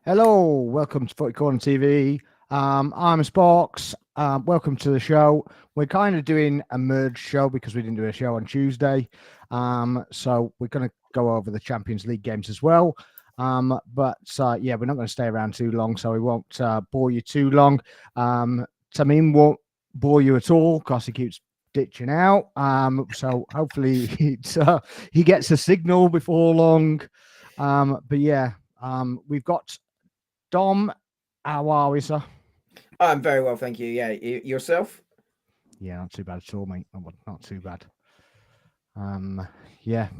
Hello, welcome to Footy Corner TV. I'm Sparks. Welcome to the show. We're kind of doing a merged show because we didn't do a show on Tuesday. So we're going to go over the Champions League games as well. But we're not going to stay around too long, so we won't bore you too long. Tamim won't bore you at all because he keeps ditching out. So hopefully he gets a signal before long. We've got Dom. How are we, sir? I'm very well, thank you. Yeah, yourself? Yeah, not too bad at all, mate. Not too bad.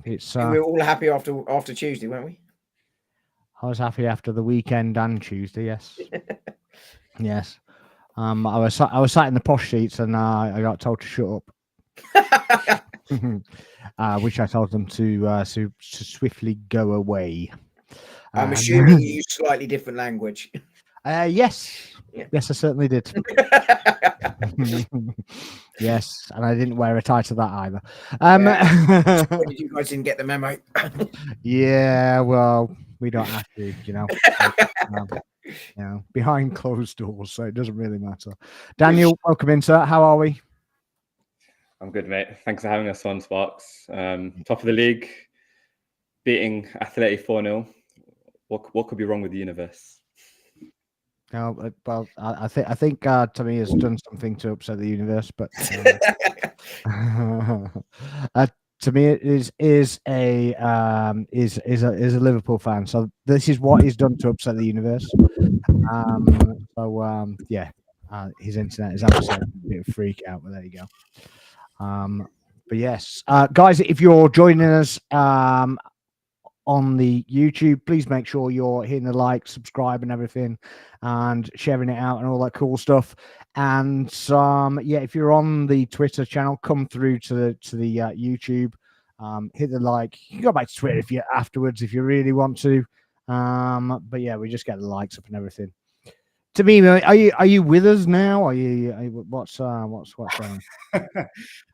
It's. We were all happy after Tuesday, weren't we? I was happy after the weekend and Tuesday. Yes, yes. I was sat in the posh seats and I got told to shut up, which I told them to swiftly go away. I'm assuming you use slightly different language. Yes. Yeah. Yes, I certainly did. Yes, and I didn't wear a tie to that either. You guys didn't get the memo. Yeah, well, we don't have to, behind closed doors, so it doesn't really matter. Daniel, welcome in, sir. How are we? I'm good, mate. Thanks for having us on, Sparks. Top of the league, beating Athletic 4-0. What could be wrong with the universe? No, well, I think Tommy has done something to upset the universe, but to me, it is a Liverpool fan. So this is what he's done to upset the universe. His internet is absolutely a bit of freak out, but there you go. But yes, guys, if you're joining us on the YouTube, please make sure you're hitting the like, subscribe, and everything, and sharing it out and all that cool stuff. And if you're on the Twitter channel, come through to the YouTube, hit the like. You can go back to Twitter afterwards if you really want to. We just get the likes up and everything. To me, are you with us now? What's going on?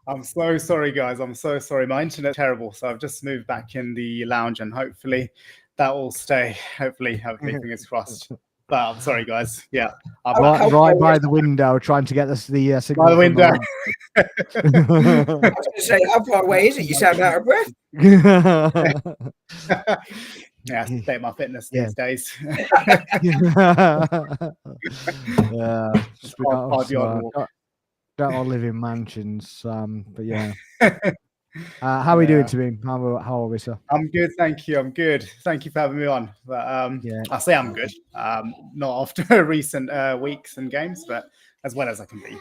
I'm so sorry, guys. I'm so sorry. My internet's terrible, so I've just moved back in the lounge, and hopefully that will stay. Hopefully, fingers crossed. But I'm sorry, guys. Yeah, I'm right by the window, trying to get the signal. By the window. I was going to say, how far away is it? You sound out of breath. Yeah, I state my fitness these days. Don't all live in mansions, but yeah. How are we doing, Tamim? How are we, sir? I'm good, thank you. I'm good. Thank you for having me on. But I say I'm good. Not after recent weeks and games, but as well as I can be.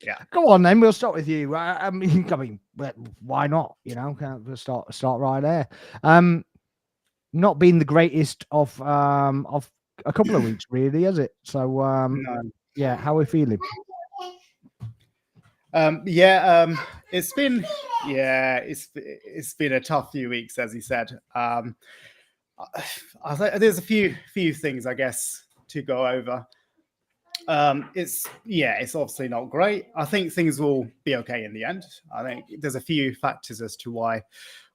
Yeah. Go on then. We'll start with you. I mean, why not? We'll start right there. Not been the greatest of a couple of weeks, really, has it? So no. Yeah, how are we feeling? It's been a tough few weeks, as he said. There's a few things, I guess, to go over. It's obviously not great. I think things will be okay in the end. I think there's a few factors as to why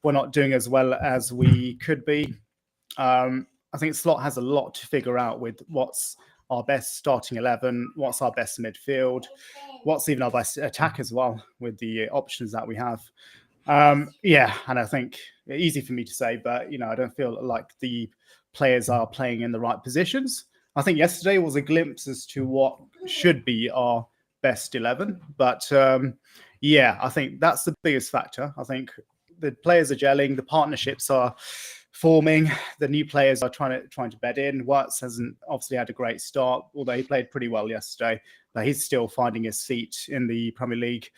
we're not doing as well as we could be. I think Slot has a lot to figure out with what's our best starting 11, what's our best midfield, what's even our best attack as well with the options that we have. And I think it's easy for me to say, but I don't feel like the players are playing in the right positions. I think yesterday was a glimpse as to what should be our best 11, but I think that's the biggest factor. I think the players are gelling, the partnerships are forming, the new players are trying to bed in. Wirtz hasn't obviously had a great start, although he played pretty well yesterday, but he's still finding his feet in the Premier League.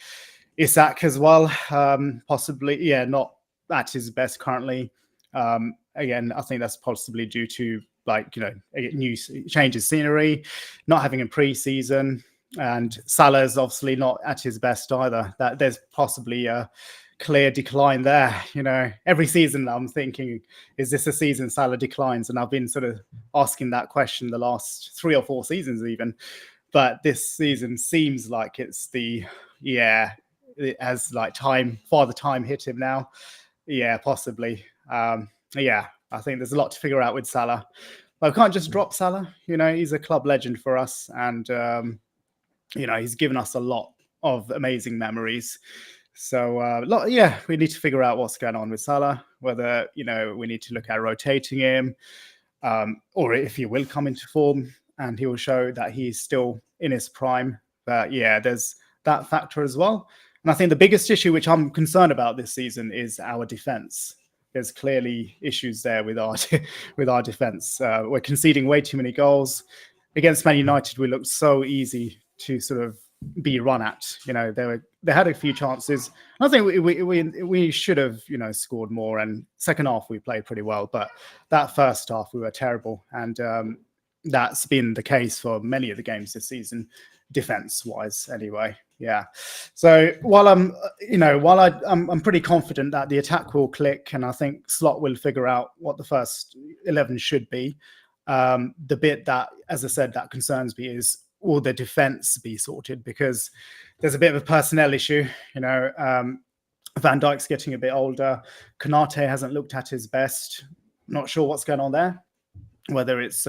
Isak as well, possibly, not at his best currently. Again, I think that's possibly due to new changes scenery, not having a pre-season, and Salah's obviously not at his best either. That there's possibly a clear decline there. Every season I'm thinking, is this a season Salah declines? And I've been sort of asking that question the last 3 or 4 seasons even. But this season seems like it's it has father time hit him now. Yeah, possibly. I think there's a lot to figure out with Salah. But we can't just drop Salah. He's a club legend for us, and he's given us a lot of amazing memories. So we need to figure out what's going on with Salah. Whether we need to look at rotating him, or if he will come into form and he will show that he's still in his prime. But yeah, there's that factor as well. And I think the biggest issue which I'm concerned about this season is our defense. There's clearly issues there with our defense. We're conceding way too many goals. Against Man United, we looked so easy to sort of be run at. They had a few chances. I think we should have scored more. And second half we played pretty well, but that first half we were terrible. And that's been the case for many of the games this season, defense-wise, anyway. Yeah. So while I'm pretty confident that the attack will click, and I think Slot will figure out what the first 11 should be. The bit that, as I said, that concerns me is will the defense be sorted, because there's a bit of a personnel issue. Van Dijk's getting a bit older. Konate hasn't looked at his best. Not sure what's going on there, whether it's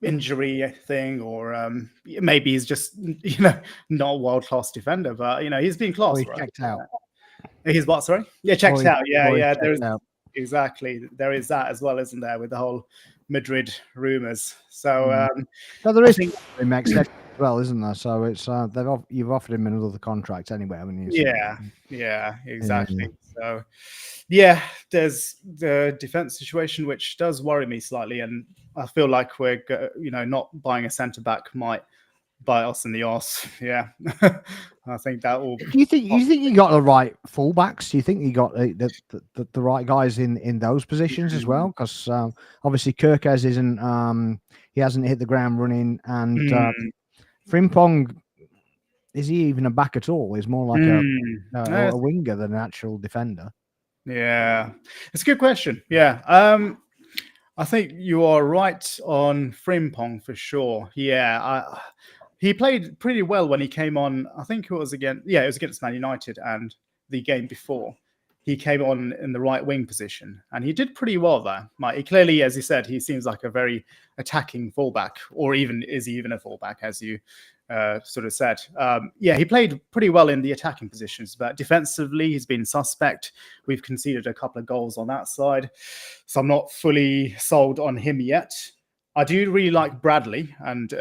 injury thing or maybe he's just not a world-class defender, but he's been class. He's checked out. He's what? Sorry, yeah, checked out. Yeah. There's out. Exactly. There is that as well, isn't there, with the whole Madrid rumours. So there is Max as well, isn't there? So it's you've offered him another contract anyway, haven't you? So, yeah, exactly. So yeah, there's the defense situation, which does worry me slightly, and I feel like we're not buying a centre back might bite us in the arse. Yeah, I think that will. Do you think you got the right fullbacks? Do you think you got the right guys in those positions as well? Because obviously Kirkes isn't. He hasn't hit the ground running, and Frimpong, is he even a back at all? He's more like a winger than an actual defender. Yeah, it's a good question. Yeah, I think you are right on Frimpong for sure. Yeah, he played pretty well when he came on. I think it was against Man United, and the game before he came on in the right wing position, and he did pretty well there. He clearly, as you said, he seems like a very attacking fullback, or is he even a fullback, as you sort of said. He played pretty well in the attacking positions, but defensively he's been suspect. We've conceded a couple of goals on that side, so I'm not fully sold on him yet. I do really like Bradley, and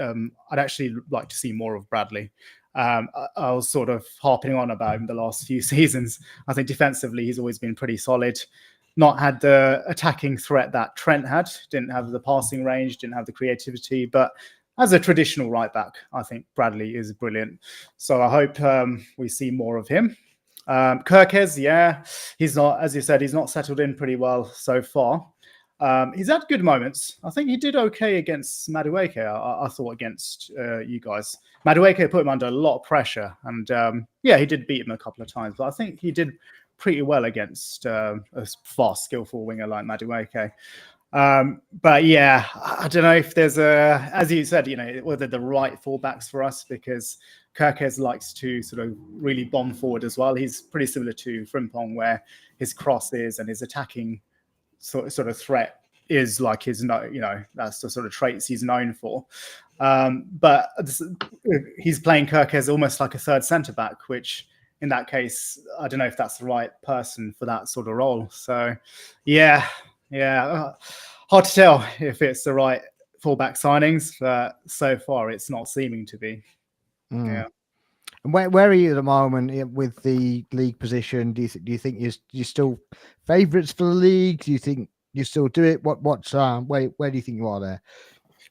I'd actually like to see more of Bradley. I was sort of harping on about him the last few seasons. I think defensively he's always been pretty solid. Not had the attacking threat that Trent had. Didn't have the passing range, didn't have the creativity, but as a traditional right back, I think Bradley is brilliant. So I hope we see more of him. Kirkes, he's not, as you said, he's not settled in pretty well so far. He's had good moments. I think he did okay against Madueke. I thought against you guys. Madueke put him under a lot of pressure, and he did beat him a couple of times. But I think he did pretty well against a fast, skillful winger like Madueke. But yeah, I don't know if there's as you said, whether the right fullbacks for us, because Kirkes likes to sort of really bomb forward as well. He's pretty similar to Frimpong, where his crosses and his attacking sort of threat is like his, that's the sort of traits he's known for. But he's playing Kirkes almost like a third centre back, which in that case, I don't know if that's the right person for that sort of role. So yeah, hard to tell if it's the right fullback signings, but so far it's not seeming to be. Yeah. And where are you at the moment with the league position? Do you think you're still favourites for the league? Do you think you still do it? Where do you think you are there?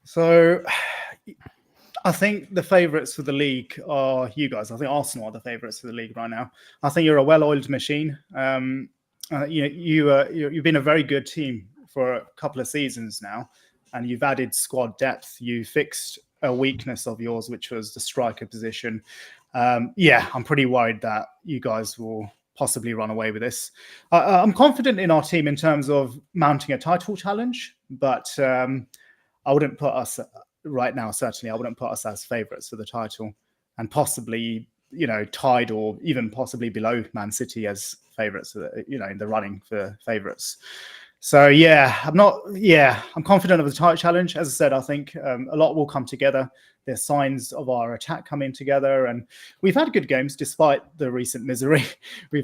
So I think the favourites for the league are you guys. I think Arsenal are the favourites for the league right now. I think you're a well-oiled machine. You've been a very good team for a couple of seasons now, and you've added squad depth. You fixed a weakness of yours, which was the striker position. I'm pretty worried that you guys will possibly run away with this. I'm confident in our team in terms of mounting a title challenge, but I wouldn't put us right now, certainly, I wouldn't put us as favourites for the title, and possibly, tied or even possibly below Man City as favourites, in the running for favourites. So yeah, I'm confident of the title challenge. As I said, I think a lot will come together. There's signs of our attack coming together, and we've had good games despite the recent misery. We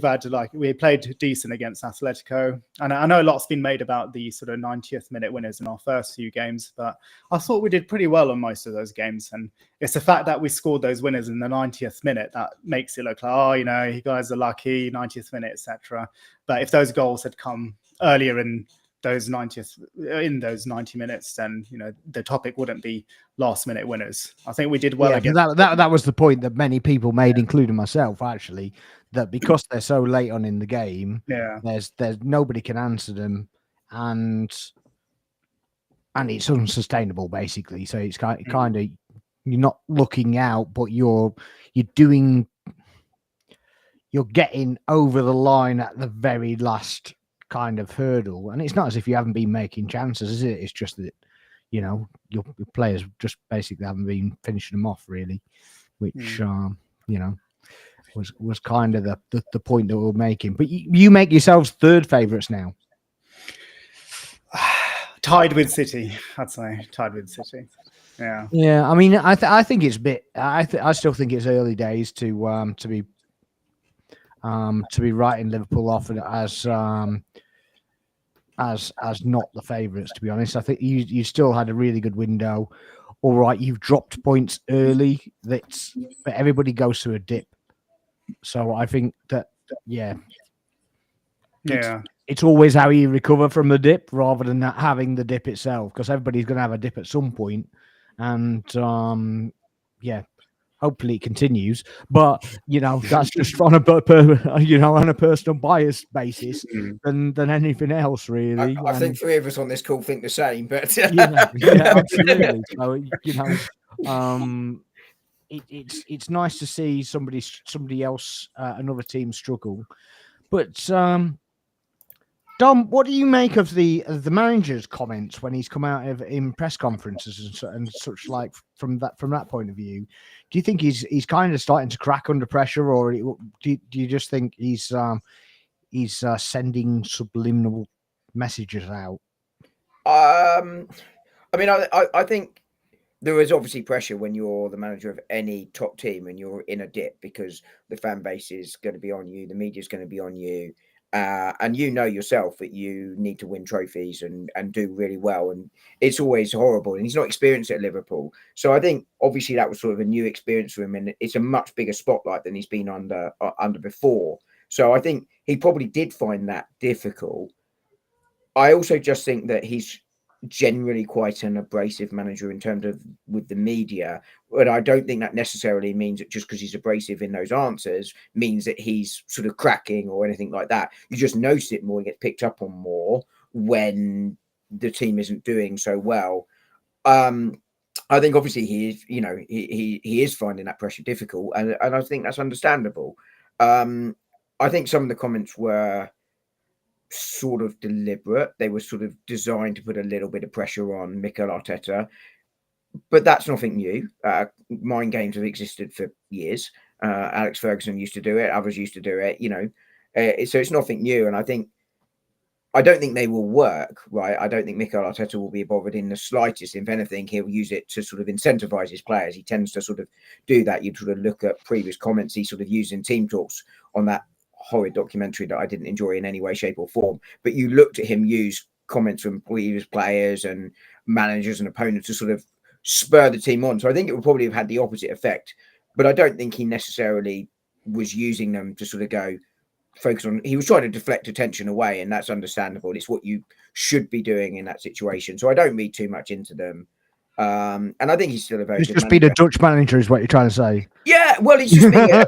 played decent against Atletico, and I know a lot's been made about the sort of 90th minute winners in our first few games, but I thought we did pretty well on most of those games. And it's the fact that we scored those winners in the 90th minute that makes it look like, oh, you guys are lucky, 90th minute, etc. But if those goals had come earlier in those 90 minutes, then the topic wouldn't be last minute winners. I think we did well against that was the point that many people made, including myself, actually, that because they're so late on in the game, there's nobody can answer them, and it's unsustainable basically. So it's kind of you're not looking out, but you're getting over the line at the very last kind of hurdle, and it's not as if you haven't been making chances, is it? It's just that your players just basically haven't been finishing them off, really, which was kind of the point that we're making. But you make yourselves third favourites now. Tied with City, I'd say. Tied with City. Yeah. I mean, I think it's a bit. I still think it's early days to be writing Liverpool off as not the favourites, to be honest. I think you still had a really good window. All right, you've dropped points early. But everybody goes through a dip. So I think that it's always how you recover from the dip rather than not having the dip itself, because everybody's going to have a dip at some point, and hopefully it continues, but that's just on a personal bias basis than anything else, really. I think three of us on this call think the same, but absolutely. So it's nice to see somebody else, another team struggle. But Dom, what do you make of the manager's comments when he's come out in press conferences and such, like from that point of view? Do you think he's kind of starting to crack under pressure, or do you just think he's sending subliminal messages out? I mean, I think there is obviously pressure when you're the manager of any top team and you're in a dip, because the fan base is going to be on you, the media is going to be on you. And yourself that you need to win trophies and do really well, and it's always horrible. And he's not experienced it at Liverpool, so I think obviously that was sort of a new experience for him, and it's a much bigger spotlight than he's been under before. So I think he probably did find that difficult. I also just think that he's generally quite an abrasive manager in terms of with the media, but I don't think that necessarily means that just because he's abrasive in those answers means that he's sort of cracking or anything like that. You just notice it more and get picked up on more when the team isn't doing so well. I think obviously he is, he is finding that pressure difficult, and I think that's understandable. I think some of the comments were sort of deliberate. They were sort of designed to put a little bit of pressure on Mikel Arteta, but that's nothing new. Mind games have existed for years. Alex Ferguson used to do it. Others used to do it, so it's nothing new. And I don't think they will work, right? I don't think Mikel Arteta will be bothered in the slightest. If anything, he'll use it to sort of incentivize his players. He tends to sort of do that. You'd sort of look at previous comments he sort of used in team talks on that horrid documentary that I didn't enjoy in any way, shape or form. But you looked at him use comments from previous players and managers and opponents to sort of spur the team on. So I think it would probably have had the opposite effect. But I don't think he necessarily was using them to sort of go focus on. He was trying to deflect attention away, and that's understandable. It's what you should be doing in that situation. So I don't read too much into them. And I think he's still a very he's good just manager. been a Dutch manager, is what you're trying to say. Yeah, well, he's just been.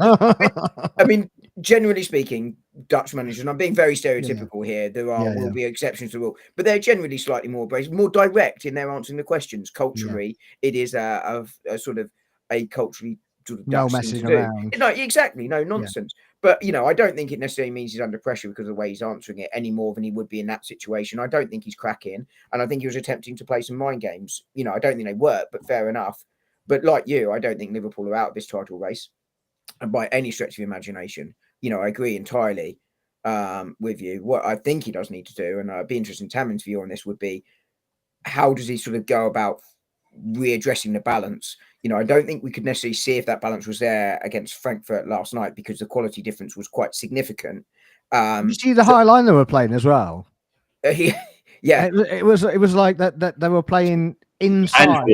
I mean, generally speaking, Dutch managers, and I'm being very stereotypical here. There will be exceptions to the rule, but they're generally slightly more abrasive, more direct in their answering the questions. Culturally, it is a sort of a culturally sort of Dutch thing to do. No, exactly, no nonsense. But I don't think it necessarily means he's under pressure because of the way he's answering it any more than he would be in that situation. I don't think he's cracking, and I think he was attempting to play some mind games. I don't think they work, but fair enough. But like you, I don't think Liverpool are out of this title race by any stretch of imagination. I agree entirely. with you. What I think he does need to do, and I'd be interested in Tammins' view on this, would be how does he sort of go about readdressing the balance? You know, I don't think we could necessarily see if that balance was there against Frankfurt last night because the quality difference was quite significant. Did you see the high line they were playing as well? Yeah, It was like that they were playing inside.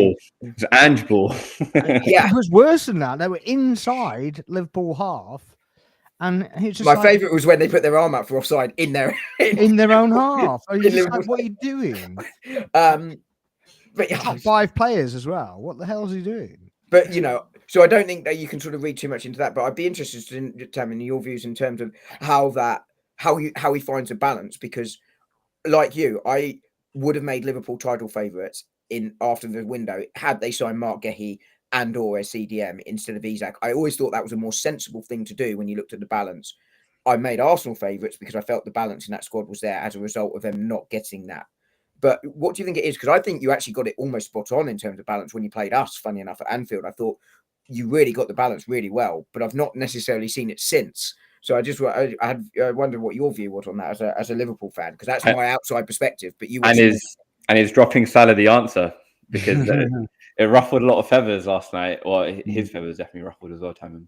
Ange ball. Yeah. It was worse than that. They were inside Liverpool half, and it's just my like, favourite was when they put their arm up for offside in their own half. Are you in just like, Liverpool's what are you doing? But yeah, Top 5 players as well. What the hell is he doing? But you know, so I don't think that you can sort of read too much into that. But I'd be interested in determining your views in terms of how he finds a balance, because like you, I would have made Liverpool title favourites in after the window had they signed Mark Gehi and or a CDM instead of Isak. I always thought that was a more sensible thing to do when you looked at the balance. I made Arsenal favourites because I felt the balance in that squad was there as a result of them not getting that. But what do you think it is? Because I think you actually got it almost spot on in terms of balance when you played us, funny enough, at Anfield. I thought you really got the balance really well, but I've not necessarily seen it since. So I wonder what your view was on that as a Liverpool fan, because that's my outside perspective. But you and is dropping Salah the answer, because it ruffled a lot of feathers last night. Or his feathers definitely ruffled as well, Tamim.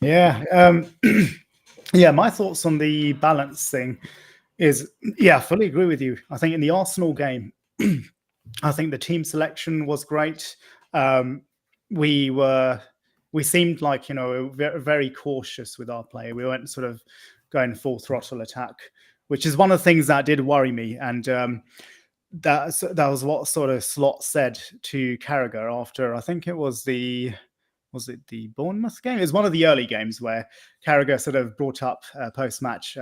Yeah. Yeah, my thoughts on the balance thing is, I fully agree with you. I think in the Arsenal game, I think the team selection was great. We seemed like, very cautious with our play. We weren't sort of going full throttle attack, which is one of the things that did worry me. And that was what sort of Slot said to Carragher after, I think it was the Bournemouth game? It was one of the early games where Carragher sort of brought up post-match.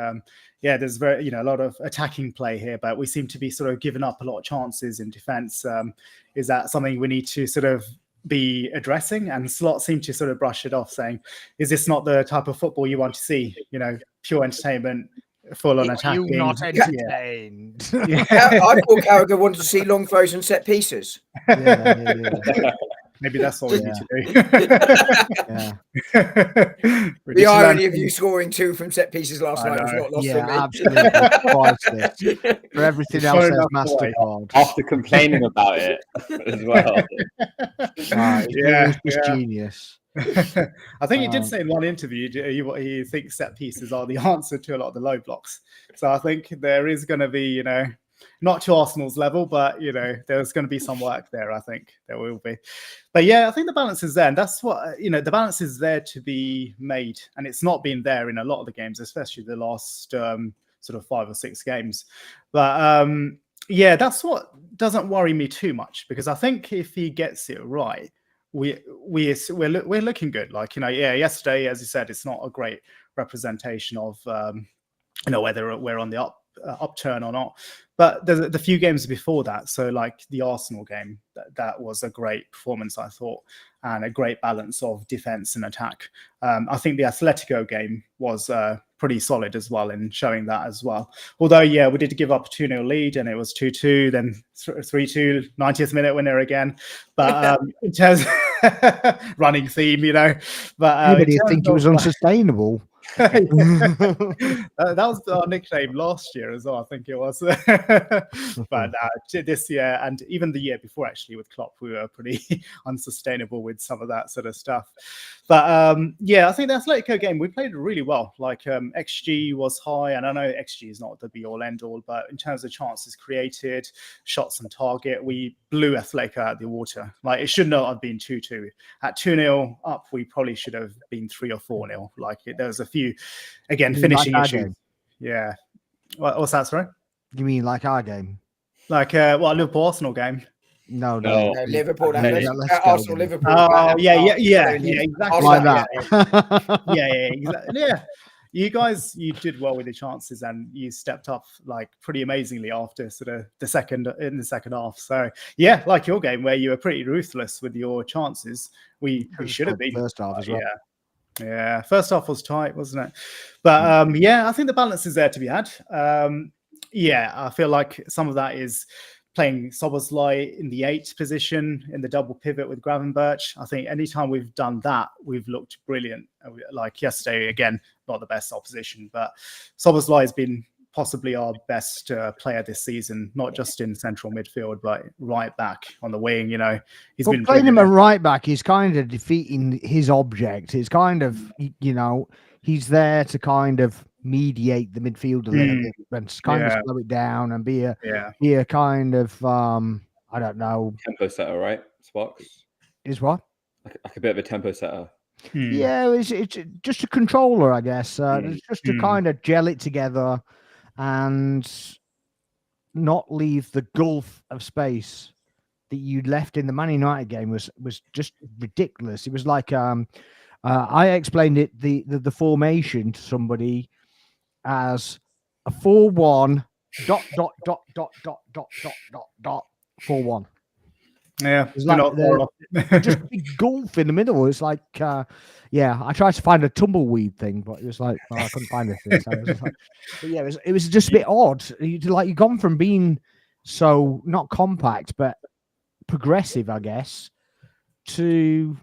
There's very, a lot of attacking play here, but we seem to be sort of giving up a lot of chances in defence. Is that something we need to sort of be addressing? And Slot seemed to sort of brush it off, saying, is this not the type of football you want to see? Pure entertainment, full on attacking. You not entertained. I thought Carragher wanted to see long throws and set pieces. Yeah. Maybe that's all we need to do. The irony of you scoring 2 from set pieces last night was not lost on me. Absolutely. Priceless. For everything else, there's MasterCard. After complaining about it as well. It was just genius. I think he did say in one interview he thinks set pieces are the answer to a lot of the low blocks. So I think there is going to be, not to Arsenal's level, but there's going to be some work there. I think there will be. But I think the balance is there, and that's what the balance is there to be made, and it's not been there in a lot of the games, especially the last sort of 5 or 6 games. But that's what doesn't worry me too much, because I think if he gets it right, we're looking good. Like yesterday, as you said, it's not a great representation of whether we're on the upturn or not. But the few games before that, so like the Arsenal game, that was a great performance, I thought, and a great balance of defense and attack. I think the Atletico game was pretty solid as well in showing that as well. Although, we did give up a 2-0 lead and it was 2-2, then 3-2, 90th minute winner again. But in terms of running theme, but anybody think it was unsustainable? That was our nickname last year as well, I think it was. But this year, and even the year before, actually, with Klopp, we were pretty unsustainable with some of that sort of stuff. But I think the Atletico game, we played really well. Like XG was high, and I know XG is not the be-all, end-all, but in terms of chances created, shots on target, we blew Atletico out of the water. Like, it should not have been 2-2. At 2-0 up, we probably should have been 3 or 4-0. Like, there was a few, again, finishing issues. Game? Yeah. What's that, sorry? You mean like our game? Like, Liverpool Arsenal game? No. Liverpool, Arsenal, Liverpool. Oh, exactly. Like that. Exactly. Yeah. You guys, you did well with the chances, and you stepped up like pretty amazingly after sort of the second half. So like your game where you were pretty ruthless with your chances. We should have been first half as well. Yeah. First half was tight, wasn't it? But I think the balance is there to be had. I feel like some of that is playing Szoboszlai in the 8 position in the double pivot with Gravenberch. I think anytime we've done that, we've looked brilliant. Like yesterday, again, not the best opposition, but Szoboszlai has been possibly our best player this season, not just in central midfield, but right back on the wing. He's been playing him at brilliant. right back. He's kind of defeating his object. It's kind of, he's there to kind of mediate the midfield a little bit and kind of slow it down and be a kind of I don't know, tempo setter, right? Sparks is what? Like a bit of a tempo setter. Yeah, it's just a controller, I guess. It's just to kind of gel it together and not leave the gulf of space that you'd left in the Man United game was just ridiculous. It was like I explained it the formation to somebody as a 4-1 ... 4-1. Yeah, it's like just a big gulf in the middle. It's like I tried to find a tumbleweed thing, but it was like I couldn't find anything. So it was like, but yeah, it was just a bit odd. You've gone from being so not compact but progressive, I guess, to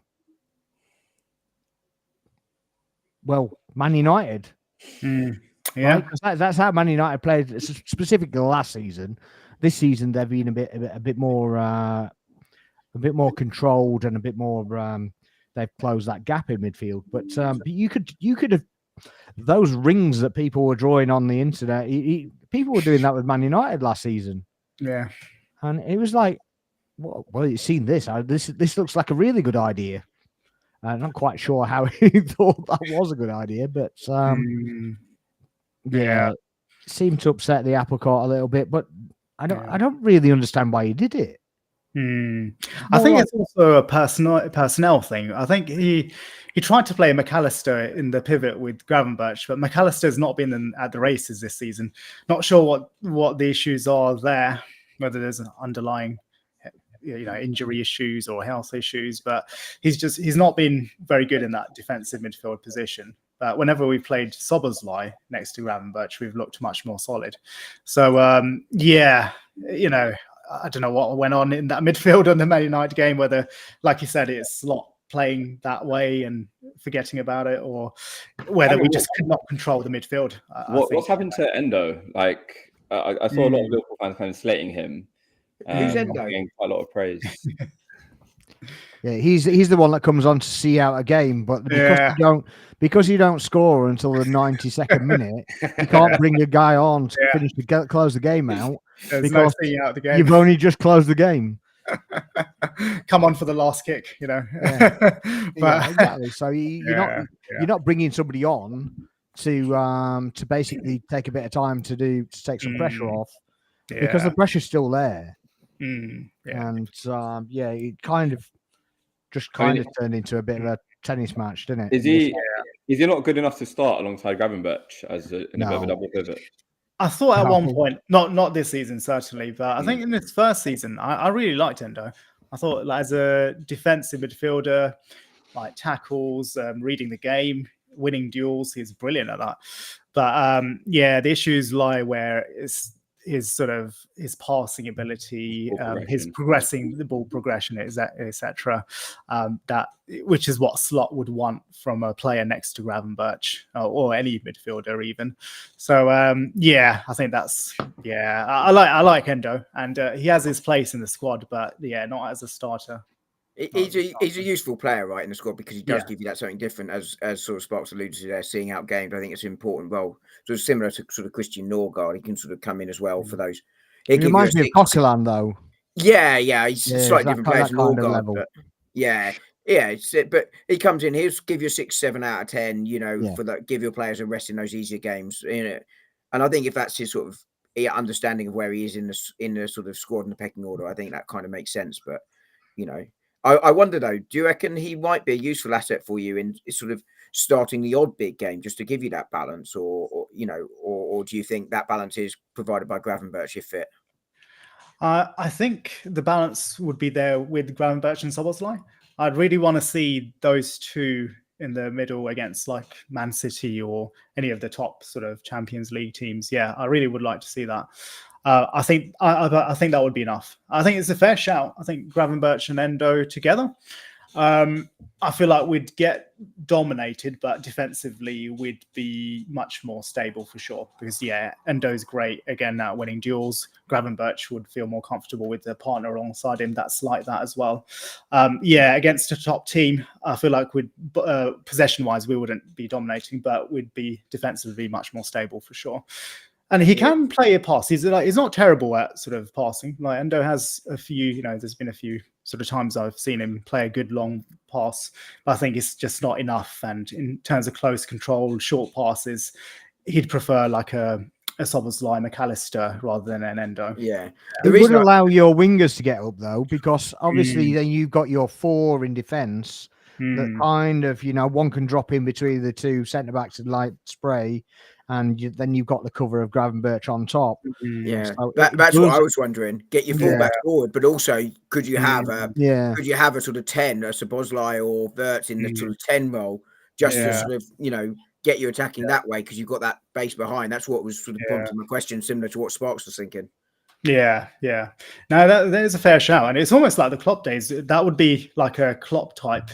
Man United. Yeah, right? That's how Man United played, specifically last season. This season they've been a bit more controlled and a bit more. They've closed that gap in midfield, but you could have those rings that people were drawing on the internet. People were doing that with Man United last season. Yeah, and it was like, well, you've seen this. This looks like a really good idea. I'm not quite sure how he thought that was a good idea, but it seemed to upset the apple cart a little bit. But I don't really understand why he did it. I think it's also a personnel thing. I think he tried to play McAllister in the pivot with Gravenberch, but McAllister's not been at the races this season. Not sure what the issues are there, whether there's an underlying injury issues or health issues, but he's not been very good in that defensive midfield position. But whenever we've played Szoboszlai next to Gravenberch, we've looked much more solid. So I don't know what went on in that midfield on the Man United game, whether, like you said, it's Slot playing that way and forgetting about it, or whether we just could not control the midfield. What's happened to Endo? Like, I saw a lot of Liverpool fans kind of slating him. Who's Endo? Getting quite a lot of praise. Yeah, he's the one that comes on to see out a game, but because you don't score until the 92nd minute, you can't bring a guy on to close the game out. There's because no seeing out the game. You've only just closed the game. Come on for the last kick, Yeah. But, exactly. So you're not bringing somebody on to basically take a bit of time to take some pressure off, because the pressure's still there. And it kind of turned into a bit of a tennis match, didn't it? Is he not good enough to start alongside Gravenberch in a bit of a double pivot? I thought at one point, not this season certainly, but I think in this first season, I really liked Endo. I thought as a defensive midfielder, like tackles, reading the game, winning duels, he's brilliant at that. But the issues lie where it's his passing ability, his the ball progression, etc. That which is what Slot would want from a player next to Gravenberch or any midfielder even. So I think that's I like Endo, and he has his place in the squad, but not as a starter. He's a useful player, right, in the squad, because he does give you that something different, as sort of Sparks alluded to there, seeing out games. I think it's an important role. So it's similar to sort of Christian Norgard. He can sort of come in as well for those. He reminds me of Coquelin, though. Yeah, he's a slightly different player to Norgard. But but he comes in, he'll give you a 6, 7 out of 10, for that, give your players a rest in those easier games. And I think if that's his sort of understanding of where he is in the sort of squad and the pecking order, I think that kind of makes sense. But, I wonder though, do you reckon he might be a useful asset for you in sort of starting the odd big game just to give you that balance, or do you think that balance is provided by Gravenberch if fit? I think the balance would be there with Gravenberch and Szoboszlai. I'd really want to see those two in the middle against like Man City or any of the top sort of Champions League teams. Yeah, I really would like to see that. I think that would be enough. I think it's a fair shout. I think Gravenberch and Endo together. I feel like we'd get dominated, but defensively we'd be much more stable for sure. Because Endo's great again at winning duels. Gravenberch would feel more comfortable with the partner alongside him that's like that as well. Against a top team, I feel like we'd possession-wise we wouldn't be dominating, but we'd be defensively much more stable for sure. And he can play a pass. He's not terrible at sort of passing. Like Endo has a few, there's been a few sort of times I've seen him play a good long pass, but I think it's just not enough. And in terms of close control, short passes, he'd prefer like a Szoboszlai McAllister rather than an Endo. Yeah. It would allow your wingers to get up though, because obviously then you've got your 4 in defence that kind of, one can drop in between the 2 centre backs and light spray. And then you've got the cover of Gravenberch on top. Yeah, so that's what I was wondering. Get your fullback forward, but also could you have could you have a sort of 10, a Szoboszlai or Wirtz in the sort of 10 role, just to sort of get you attacking that way because you've got that base behind. That's what was sort of prompting my question, similar to what Sparks was thinking. Yeah. No, that is a fair shout, and it's almost like the Klopp days. That would be like a Klopp type.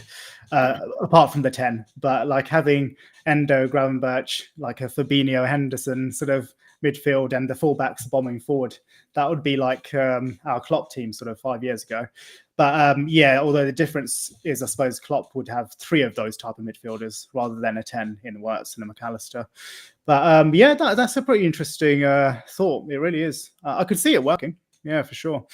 Apart from the 10, but like having Endo, Gravenberch, like a Fabinho, Henderson sort of midfield and the fullbacks bombing forward, that would be like our Klopp team sort of 5 years ago. But although the difference is I suppose Klopp would have 3 of those type of midfielders rather than a 10 in Wirtz and a McAllister. But that's a pretty interesting thought. It really is. I could see it working. Yeah, for sure.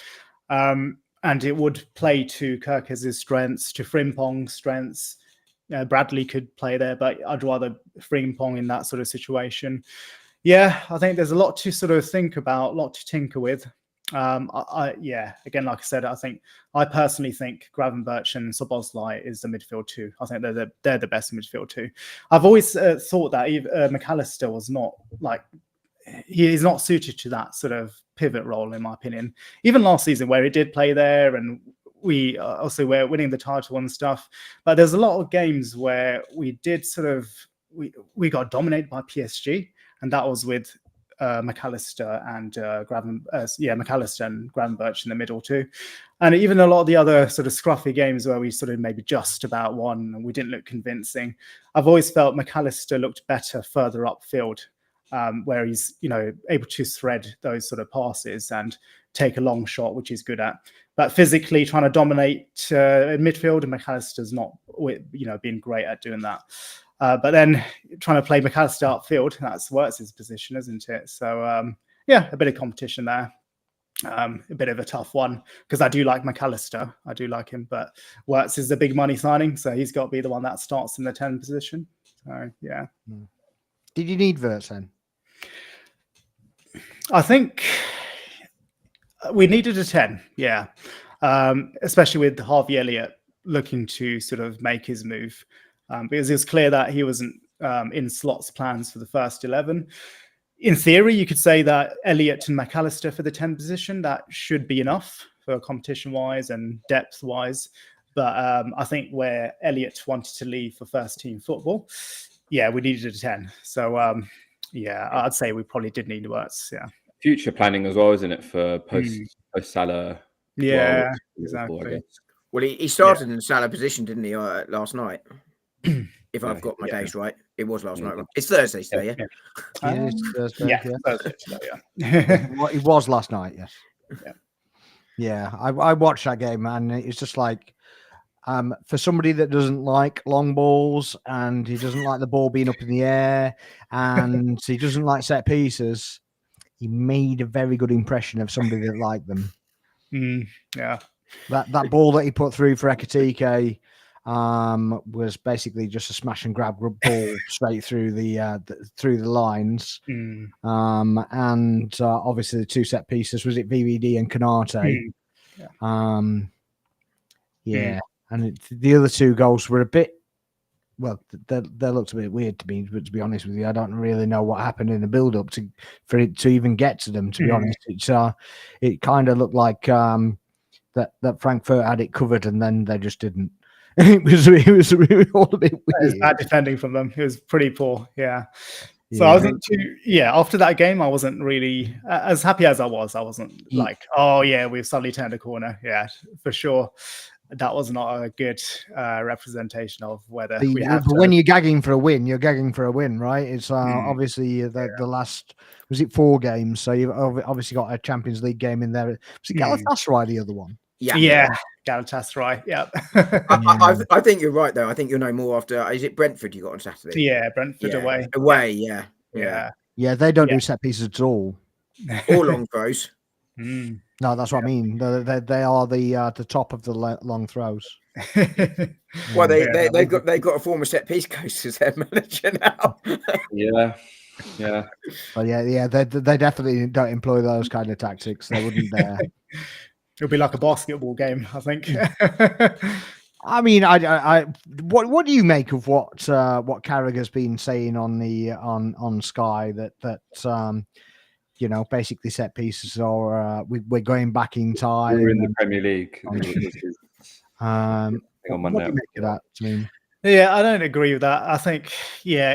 And it would play to Kerkez's strengths, to Frimpong's strengths. Bradley could play there, but I'd rather Frimpong in that sort of situation. Yeah, I think there's a lot to sort of think about, a lot to tinker with. Again, like I said, I personally think Gravenberch and Szoboszlai is the midfield 2. I think they're the best midfield 2. I've always thought that McAllister was not like, he is not suited to that sort of pivot role, in my opinion. Even last season, where he did play there, and we also were winning the title and stuff. But there's a lot of games where we did sort of we got dominated by PSG, and that was with McAllister and McAllister and Gravenberch in the middle too. And even a lot of the other sort of scruffy games where we sort of maybe just about won and we didn't look convincing, I've always felt McAllister looked better further upfield. Where he's able to thread those sort of passes and take a long shot, which he's good at. But physically trying to dominate in midfield, and McAllister's not been great at doing that. But then trying to play McAllister upfield, that's Wirtz's position, isn't it? So a bit of competition there. A bit of a tough one because I do like McAllister. I do like him, but Wirtz is the big money signing, so he's got to be the one that starts in the 10 position. So yeah. Did you need Wirtz then? I think we needed a 10, especially with Harvey Elliott looking to sort of make his move because it was clear that he wasn't in Slot's plans for the first 11. In theory, you could say that Elliott and McAllister for the 10 position, that should be enough for competition-wise and depth-wise. But I think where Elliott wanted to leave for first-team football, we needed a 10. So, I'd say we probably did need Wirtz, Future planning as well, isn't it, for post-Salah? Yeah, Liverpool, exactly. Well, he started in the Salah position, didn't he, last night? If I've got my days right. It was last night. Right? It's Thursday today, It's Thursday, Thursday today, It was last night, yes. I watched that game, and it's just like, for somebody that doesn't like long balls and he doesn't like the ball being up in the air and he doesn't like set pieces, he made a very good impression of somebody that liked them. That ball that he put through for Ekitike was basically just a smash and grab ball straight through the lines. And obviously the 2 set pieces, was it VVD and Kanate? And the other 2 goals were a bit, well, they looked a bit weird to me, but to be honest with you, I don't really know what happened in the build-up for it to even get to them, to be honest. It kind of looked like that Frankfurt had it covered and then they just didn't. It was all a bit weird. It was bad defending from them. It was pretty poor, So I wasn't after that game, I wasn't really as happy as I was. I wasn't like, oh yeah, we've suddenly turned a corner. Yeah, for sure. That was not a good representation of whether we have but when you're gagging for a win, you're gagging for a win, right? It's obviously the last, was it 4 games? So you've obviously got a Champions League game in there. Was it Galatasaray, the other one? Yeah. Galatasaray. Yeah. I think you're right, though. I think you'll know more after. Is it Brentford you got on Saturday? Yeah, Brentford away. Away, yeah. They don't do set pieces at all. Or long throws. No, that's what I mean. They are the top of the long throws. Well, they've got a former set piece coach as their manager now. Yeah. But they definitely don't employ those kind of tactics. They wouldn't dare. It'll be like a basketball game, I think. I mean, what do you make of what Carragher's been saying on Sky that basically set pieces or we're going back in time. We're in the Premier League. What do you make of that, team? Yeah, I don't agree with that. I think,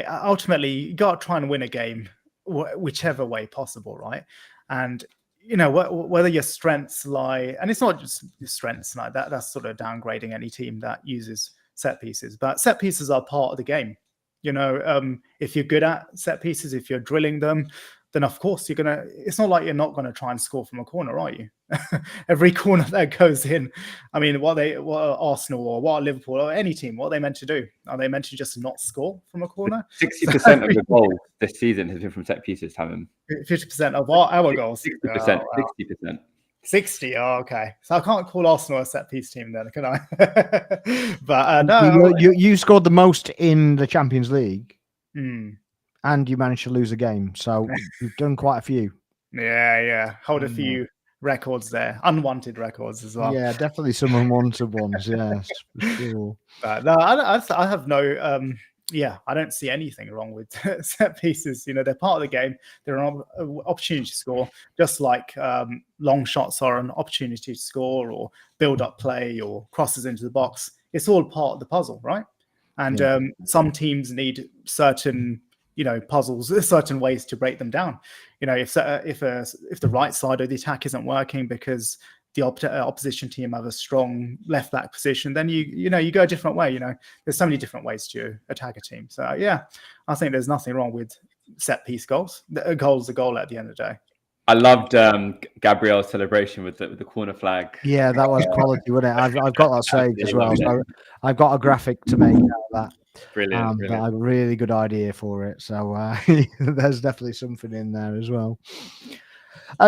ultimately, you got to try and win a game, whichever way possible, right? And whether your strengths lie, and it's not just your strengths like that. That's sort of downgrading any team that uses set pieces. But set pieces are part of the game. If you're good at set pieces, if you're drilling them, then of course it's not like you're not going to try and score from a corner, are you? Every corner that goes in. I mean, what are Arsenal or what are Liverpool or any team, what are they meant to do? Are they meant to just not score from a corner? 60% of the goals this season has been from set pieces, Tamim. 50% of our goals. 60%. 60%. 60. Oh, okay. So I can't call Arsenal a set piece team then, can I? But no. You scored the most in the Champions League. And you managed to lose a game. So you've done quite a few. Yeah. Hold a few records there. Unwanted records as well. Yeah, definitely some unwanted ones. Yes, for sure. But no, I have no... I don't see anything wrong with set pieces. They're part of the game. They're an opportunity to score, just like long shots are an opportunity to score or build-up play or crosses into the box. It's all part of the puzzle, right? And some teams need certain puzzles, certain ways to break them down. If the right side of the attack isn't working because the opposition team have a strong left back position, then you go a different way. There's so many different ways to attack a team. So I think there's nothing wrong with set piece goals. A goal's a goal at the end of the day. I loved Gabriel's celebration with the corner flag. Yeah, that was quality, wasn't it? I've got that saved as well. So I've got a graphic to make out of that. Brilliant. But I have a really good idea for it. So there's definitely something in there as well.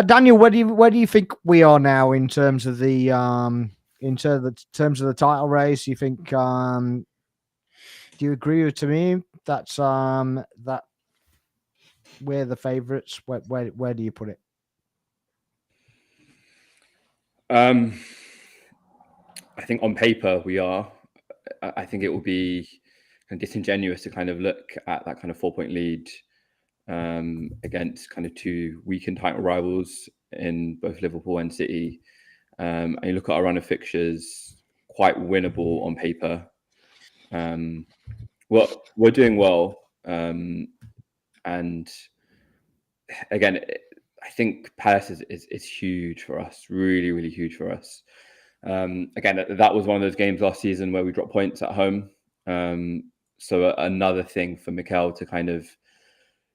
Daniel, where do you think we are now in terms of the title race? You think? Do you agree with me that's that we're the favourites? Where do you put it? I think on paper we are. I think it will be kind of disingenuous to kind of look at that kind of 4-point lead against kind of 2 weakened title rivals in both Liverpool and City. And you look at our run of fixtures, quite winnable on paper. We're doing well. And again, I think Palace is huge for us, really, really huge for us. Again, that was one of those games last season where we dropped points at home. So another thing for Mikel to kind of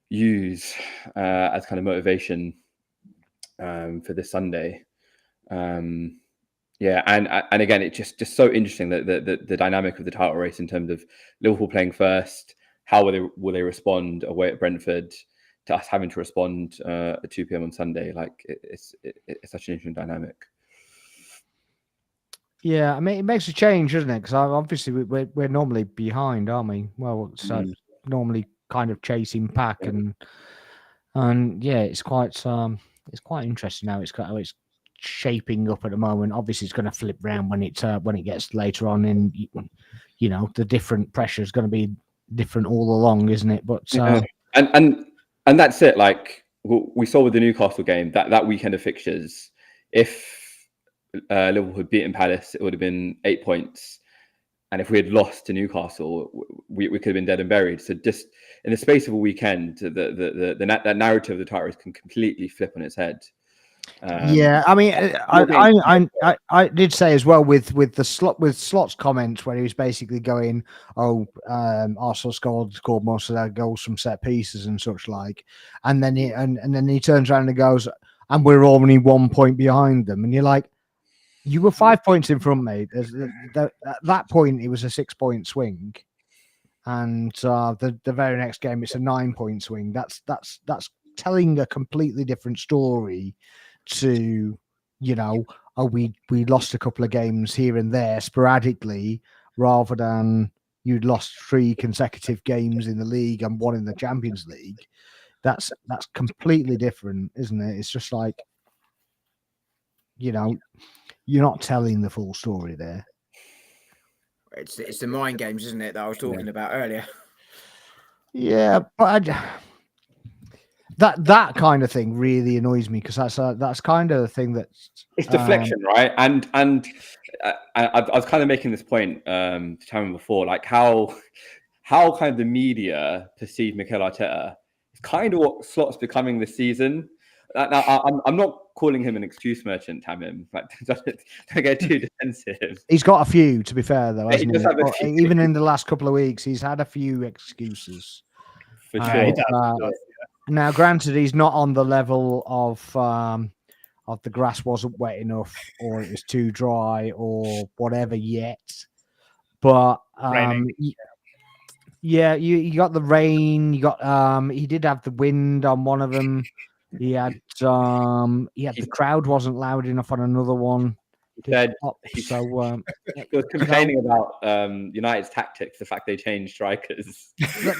use as kind of motivation for this Sunday. And again, it's just so interesting that the dynamic of the title race in terms of Liverpool playing first, how will they respond away at Brentford, to us having to respond at 2 p.m. on Sunday. Like it's such an interesting dynamic. Yeah, I mean, it makes a change, doesn't it? Because obviously we're normally behind, aren't we? Well, so normally kind of chasing pack, and it's quite interesting now. It's shaping up at the moment. Obviously, it's going to flip round when it gets later on, and the different pressure is going to be different all along, isn't it? But and that's it. Like we saw with the Newcastle game, that weekend of fixtures, if Liverpool had beaten Palace, it would have been 8 points. And if we had lost to Newcastle, we could have been dead and buried. So just in the space of a weekend, that narrative of the title race can completely flip on its head. Yeah, I mean, I did say as well with Slot's comments where he was basically going, "Oh, Arsenal scored most of their goals from set pieces and such like," and then he turns around and goes, "And we're only 1 point behind them," and you're like, "You were 5 points in front, mate." At that point, it was a 6 point swing, and the very next game, it's a 9 point swing. That's telling a completely different story to, we lost a couple of games here and there sporadically, rather than you'd lost 3 consecutive games in the league and 1 in the Champions League. That's completely different, isn't it? It's just like, you're not telling the full story there. It's the mind games, isn't it, that I was talking about earlier? Yeah, but that kind of thing really annoys me, because that's kind of the thing that's it's deflection, right? And I was kind of making this point to Cameron before, like how kind of the media perceive Mikel Arteta is kind of what Slot's becoming this season. Now, I'm not calling him an excuse merchant, Tamim. Like, don't get too defensive. He's got a few, to be fair, though, hasn't he? Even in the last couple of weeks, he's had a few excuses. For sure. Now, granted, he's not on the level of the grass wasn't wet enough, or it was too dry, or whatever yet. But yeah, you got the rain. You got he did have the wind on one of them. He had the crowd wasn't loud enough on another one. He was complaining about United's tactics, the fact they changed strikers.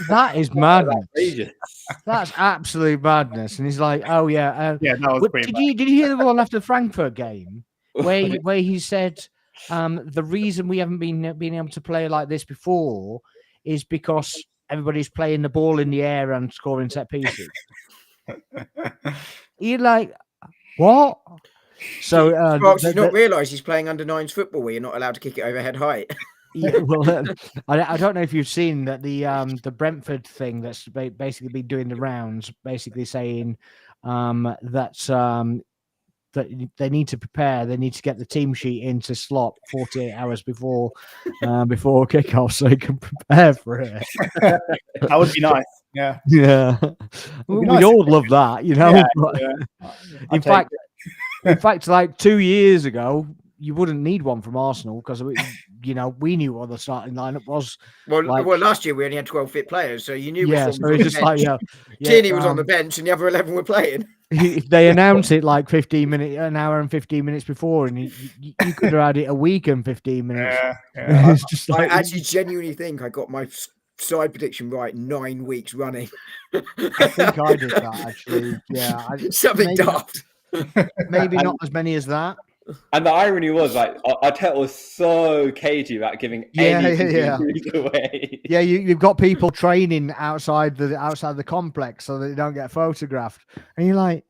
That is madness. That's absolute madness. And he's like, "Oh yeah, that was pretty bad. Did you hear the one after the Frankfurt game where he said the reason we haven't been able to play like this before is because everybody's playing the ball in the air and scoring set pieces." You're like, what? So Sparks does not realise he's playing under 9s football where you're not allowed to kick it over head height. Yeah, well, I don't know if you've seen that the Brentford thing that's basically been doing the rounds, basically saying that they need to prepare. They need to get the team sheet into Slot 48 hours before kickoff, so they can prepare for it. That would be nice. Yeah. We'd all love that, In fact, like 2 years ago, you wouldn't need one from Arsenal because we knew what the starting lineup was. Well, last year we only had 12 fit players, so you knew. Yeah, so it's just like Tierney was on the bench and the other 11 were playing. They announced it like an hour and 15 minutes before, and you could have had it a week and 15 minutes. Yeah. It's just like, I actually genuinely think I got my side prediction right 9 weeks running. I think I did that actually. Yeah, something daft. Maybe not as many as that. And the irony was, like, Arteta was so cagey about giving anything away. Yeah, you've got people training outside the complex so that they don't get photographed, and you're like,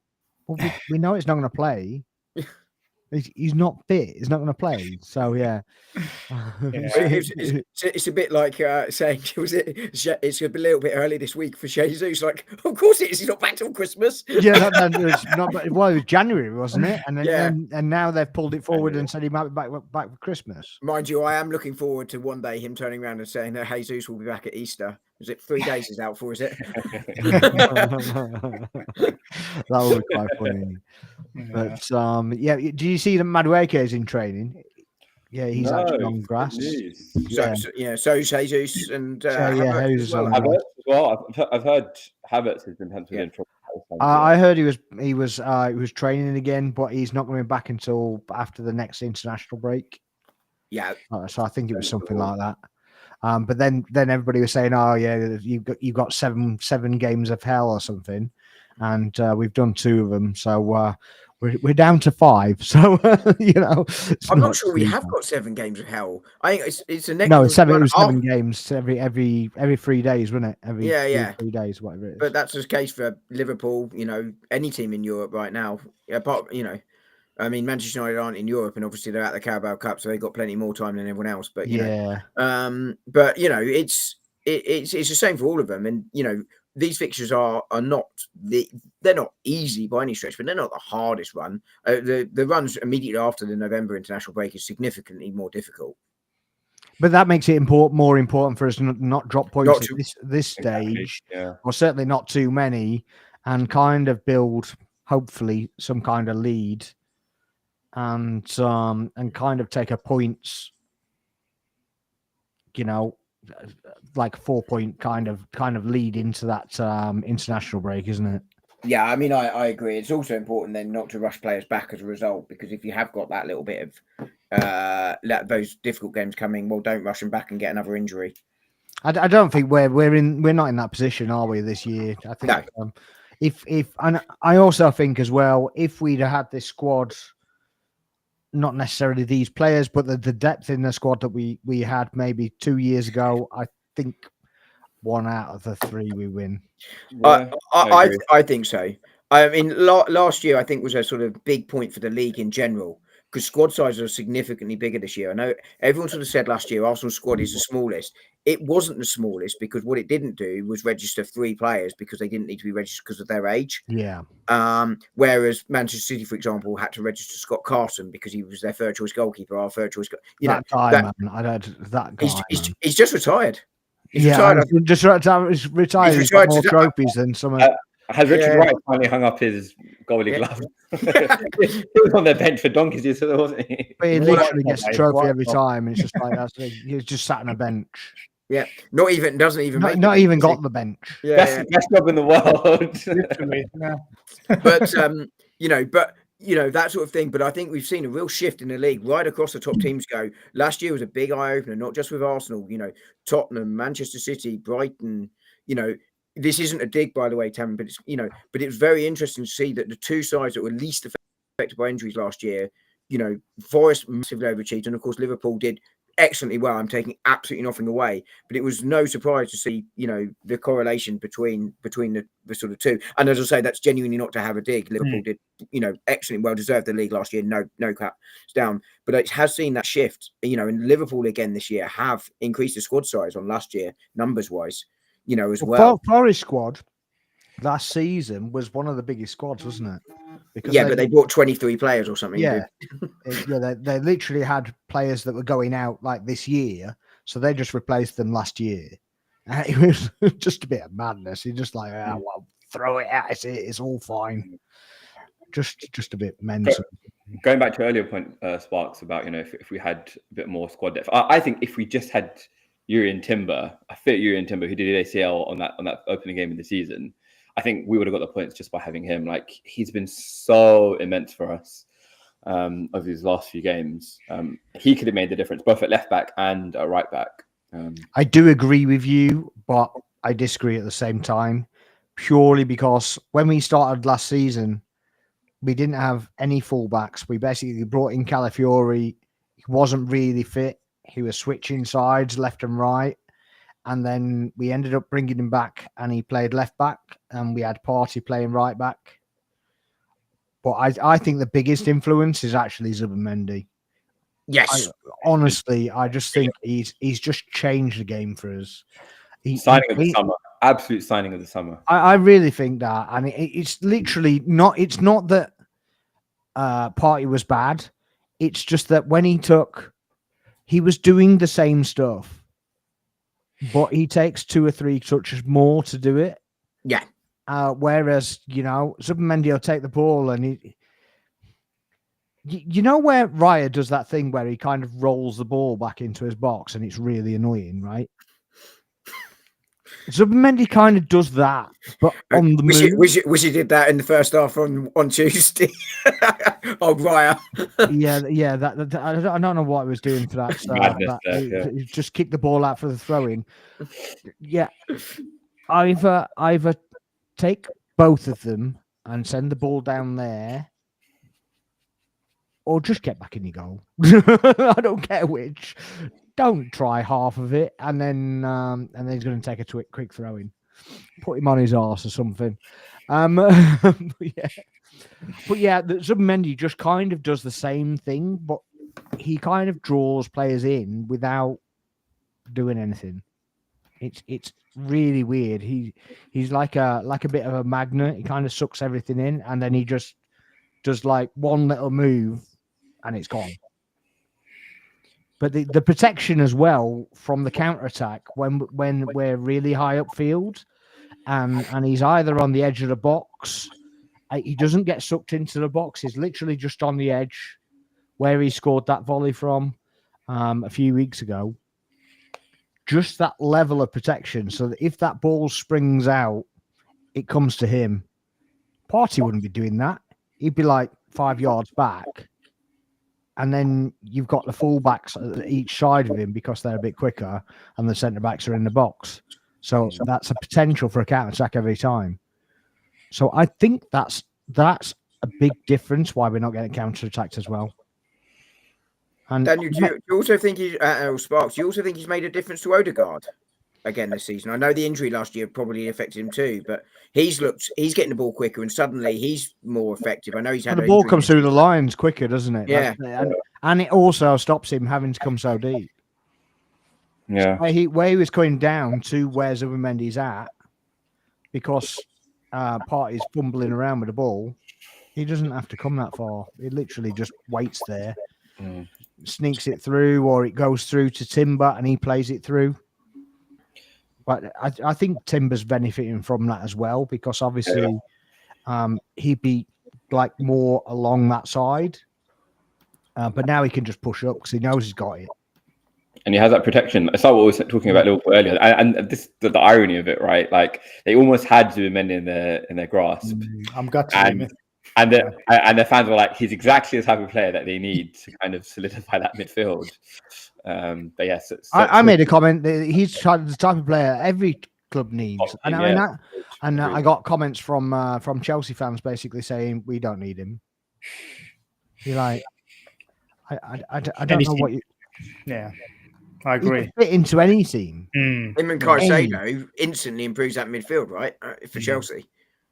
well, we know it's not going to play. He's not fit. He's not going to play. So yeah. It's a bit like saying, it's a little bit early this week for Jesus. Like, of course it is. He's not back till Christmas. Yeah, it was January, wasn't it? And then, and now they've pulled it forward and said he might be back for Christmas. Mind you, I am looking forward to one day him turning around and saying that Jesus will be back at Easter. Is it 3 days he's out for? Is it? That would be quite funny. But do you see that Madueke is in training? Yeah, he's actually on grass. So Jesus and Havertz as well. I've heard Havertz has been penciled in for. I heard he was training again, but he's not going to be back until after the next international break. Yeah. So I think it was something like that. But then everybody was saying, "Oh yeah, you've got seven games of hell or something," and we've done 2 of them, so we're down to 5. So I'm not sure we have got 7 games of hell. I think it's a next. No, it's 7. It was 7 games every 3 days, wasn't it? Every 3 days, whatever it is. But that's the case for Liverpool. Any team in Europe right now, apart I mean, Manchester United aren't in Europe, and obviously they're at the Carabao Cup, so they've got plenty more time than everyone else. But but it's the same for all of them, and these fixtures are not they're not easy by any stretch, but they're not the hardest run. The runs immediately after the November international break is significantly more difficult. But that makes it more important for us to not drop points at this stage, or certainly not too many, and kind of build hopefully some kind of lead, and kind of take a points, like 4-point kind of lead into that international break, isn't it? Yeah, I mean, I agree. It's also important then not to rush players back as a result, because if you have got that little bit of let those difficult games coming, well, don't rush them back and get another injury. I don't think we're not in that position, are we, this year? I think No. And I also think as well, if we'd have had this squad, not necessarily these players, but the depth in the squad that we had maybe 2 years ago, I think 1 out of the 3 we win. Yeah, I think so. I mean, last year I think was a sort of big point for the league in general, because squad sizes are significantly bigger this year. I know everyone sort of said last year Arsenal's squad is the smallest. It wasn't the smallest, because what it didn't do was register 3 players because they didn't need to be registered because of their age. Yeah. Whereas Manchester City, for example, had to register Scott Carson because he was their third choice goalkeeper, our third choice. That guy. He's just retired. He's retired. He's retired. He's got more trophies than some. Has Richard Wright finally hung up his goalie glove? He was on their bench for donkeys, wasn't he? But he literally gets a trophy every time, and it's just like he's just sat on a bench. Yeah, not even got the bench. Yeah, best job in the world. But that sort of thing. But I think we've seen a real shift in the league right across the top teams go. Last year was a big eye opener, not just with Arsenal. Tottenham, Manchester City, Brighton. This isn't a dig, by the way, Tam, but but it was very interesting to see that the 2 sides that were least affected by injuries last year, Forest massively overachieved, and of course Liverpool did excellently well. I'm taking absolutely nothing away, but it was no surprise to see, the correlation between the sort of 2. And as I say, that's genuinely not to have a dig. Liverpool did, excellently well, deserved the league last year. No cap down, but it has seen that shift. And Liverpool again this year have increased the squad size on last year, numbers wise. As well. Forest squad last season was one of the biggest squads, wasn't it? Because but they bought 23 players or something. Yeah, they literally had players that were going out like this year, so they just replaced them last year. It was just a bit of madness. You're just like, well, throw it at it. It's all fine. Just a bit mental. Going back to earlier point, Sparks, about if we had a bit more squad depth, I think if we just had Urian Timber, who did ACL on that opening game of the season, I think we would have got the points just by having him. Like, he's been so immense for us over these last few games. He could have made the difference, both at left back and at right back. I do agree with you, but I disagree at the same time, purely because when we started last season, we didn't have any fullbacks. We basically brought in Calafiori. He wasn't really fit. He was switching sides left and right. And then we ended up bringing him back, and he played left back, and we had Partey playing right back. But I think the biggest influence is actually Zubimendi. Yes. Honestly, I just think he's just changed the game for us. Signing of the summer. Absolute signing of the summer. I really think that. And it's literally not, it's not that Partey was bad. It's just that when he was doing the same stuff, but he takes 2 or 3 touches more to do it. Yeah. Whereas, Zubimendi will take the ball and where Raya does that thing where he kind of rolls the ball back into his box and it's really annoying, right? Zubimendi kind of does that, but on the move. Wish he did that in the first half on Tuesday. Oh, Raya. yeah. That I don't know what he was doing for that. He just kicked the ball out for the throw-in. Yeah, either take both of them and send the ball down there, or just get back in your goal. I don't care which. Don't try half of it, and then he's going to take a quick throw in. Put him on his arse or something. Yeah. But yeah, Zubimendi just kind of does the same thing, but he kind of draws players in without doing anything. It's really weird. He's like a bit of a magnet. He kind of sucks everything in, and then he just does like one little move, and it's gone. But the protection as well from the counter attack when we're really high upfield, and he's either on the edge of the box. He doesn't get sucked into the box. He's literally just on the edge where he scored that volley from a few weeks ago. Just that level of protection so that if that ball springs out, it comes to him. Partey wouldn't be doing that. He'd be like 5 yards back. And then you've got the fullbacks at each side of him because they're a bit quicker and the centre-backs are in the box. So that's a potential for a counter-attack every time. So I think that's a big difference why we're not getting counter-attacked as well. And Daniel, do you also think Sparks? Do you also think he's made a difference to Odegaard again this season? I know the injury last year probably affected him too, but he's getting the ball quicker, and suddenly he's more effective. I know he's had the ball comes through the lines quicker, doesn't it? Yeah, and it also stops him having to come so deep. Yeah, So where he was going down to where Zubimendi's at, because Partey's fumbling around with the ball, he doesn't have to come that far. He literally just waits there, sneaks it through, or it goes through to Timber and he plays it through. But I think Timber's benefiting from that as well, because obviously he'd be like more along that side. But now he can just push up because he knows he's got it. and he has that protection. It's like what we were talking about Liverpool earlier, and this the irony of it, right? Like they almost had Zubimendi in their grasp. I'm gutted. And the fans were like, he's exactly the type of player that they need to kind of solidify that midfield. But yes, I made a comment that he's the type of player every club needs, and I got comments from Chelsea fans basically saying we don't need him. You're like, I don't know what you. Yeah, I agree. He can fit into any team. Him and Caicedo instantly improves that midfield, right? For Chelsea,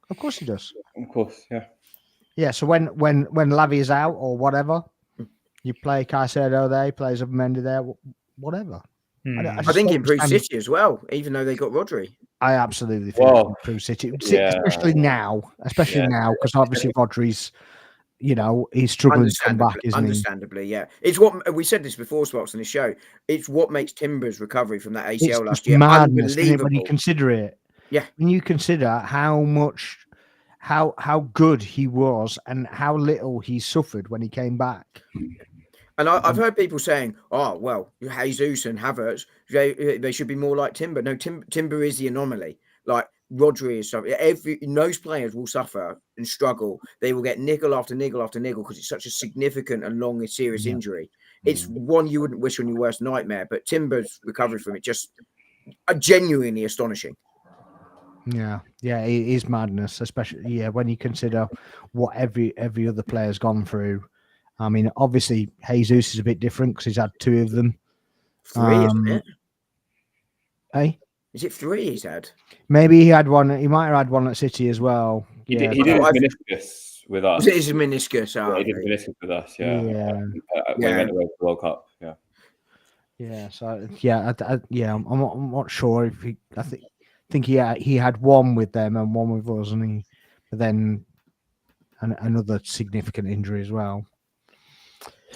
of course he does. Of course, yeah. Yeah, so when Lavy is out or whatever, you play Caicedo there, he plays Zubimendi there, whatever. I think he improved City as well, even though they got Rodri. I absolutely think he improved City, especially now, because obviously Rodri's, he's struggling to come back, isn't he? Understandably, yeah. It's what we said this before, Spots, on the show. It's what makes Timber's recovery from that ACL last year madness, unbelievable. When you consider it, yeah. When you consider how much. How good he was and how little he suffered when he came back. And I've heard people saying, "Oh, well, Jesus and Havertz, they should be more like Timber." No, Timber is the anomaly. Like Rodri is something. Those players will suffer and struggle. They will get niggle after niggle after niggle because it's such a significant and long and serious injury. It's one you wouldn't wish on your worst nightmare. But Timber's recovery from it just genuinely astonishing. Yeah, it is madness, especially when you consider what every other player's gone through. I mean, obviously Jesus is a bit different because he's had 2 of them. 3, isn't it? Hey, is it 3 he's had? Maybe he had one. He might have had one at City as well. He did his meniscus with us. Was it his meniscus? He did meniscus with us. Yeah. When he went away to the World Cup. Yeah. Yeah. So I'm not sure if he. I think he had one with them and one with us, and but then another significant injury as well.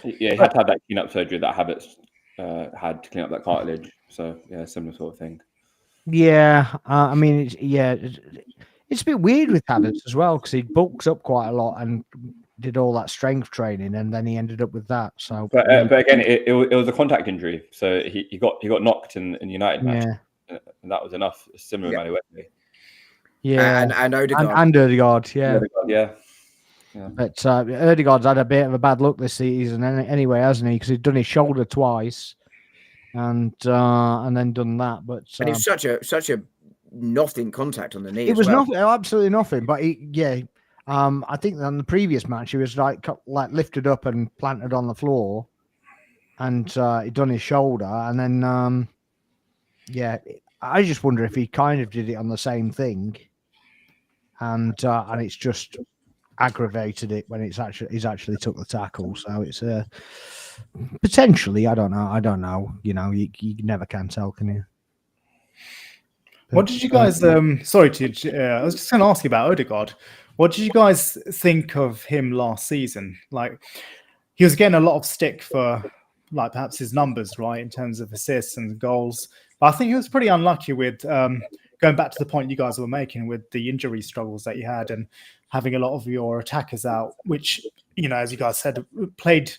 Yeah, he had to have that clean-up surgery that Havertz had to clean up that cartilage. So yeah, similar sort of thing. Yeah, I mean, it's a bit weird with Havertz as well because he bulks up quite a lot and did all that strength training, and then he ended up with that. So, but again, it was a contact injury, so he got knocked in the United match. Yeah. And that was enough. Similar Manuel. Yeah, and Odegaard. And Odegaard, yeah. Yeah. But Odegaard's had a bit of a bad luck this season anyway, hasn't he? Because he'd done his shoulder twice, and then done that. But and it was such a nothing contact on the knee. It was nothing, absolutely nothing. But I think on the previous match he was like lifted up and planted on the floor, and he'd done his shoulder, and then. I just wonder if he kind of did it on the same thing, and it's just aggravated it when he's actually took the tackle. So it's potentially, I don't know. You know, you never can tell, can you? What did you guys? Sorry to. I was just going to ask you about Odegaard. What did you guys think of him last season? Like, he was getting a lot of stick for, like, perhaps his numbers, right, in terms of assists and goals. But I think he was pretty unlucky with going back to the point you guys were making with the injury struggles that you had and having a lot of your attackers out, which, you know, as you guys said, played.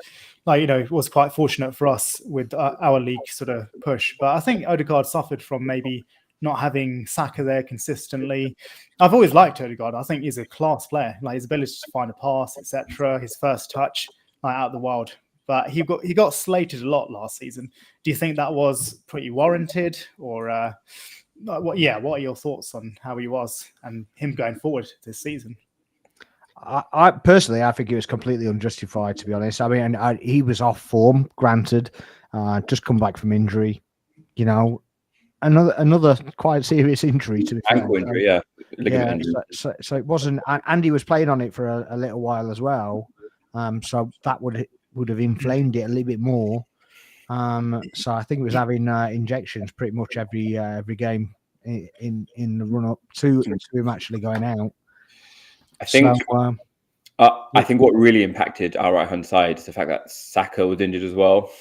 Like, you know, was quite fortunate for us with our league sort of push. But I think Odegaard suffered from maybe not having Saka there consistently. I've always liked Odegaard. I think he's a class player. Like, his ability to find a pass, etc., his first touch, like, out of the wild. But he got slated a lot last season. Do you think that was pretty warranted, or what are your thoughts on how he was and him going forward this season? I personally, I think it was completely unjustified, to be honest. I mean, he was off form, granted, just come back from injury. You know, another quite serious injury, to be fair. Ankle injury, yeah. Ligament injury. So it wasn't. Andy was playing on it for a little while as well. So that would have inflamed it a little bit more. So I think he was having injections pretty much every game in the run up to him actually going out. I think what really impacted our right hand side is the fact that Saka was injured as well.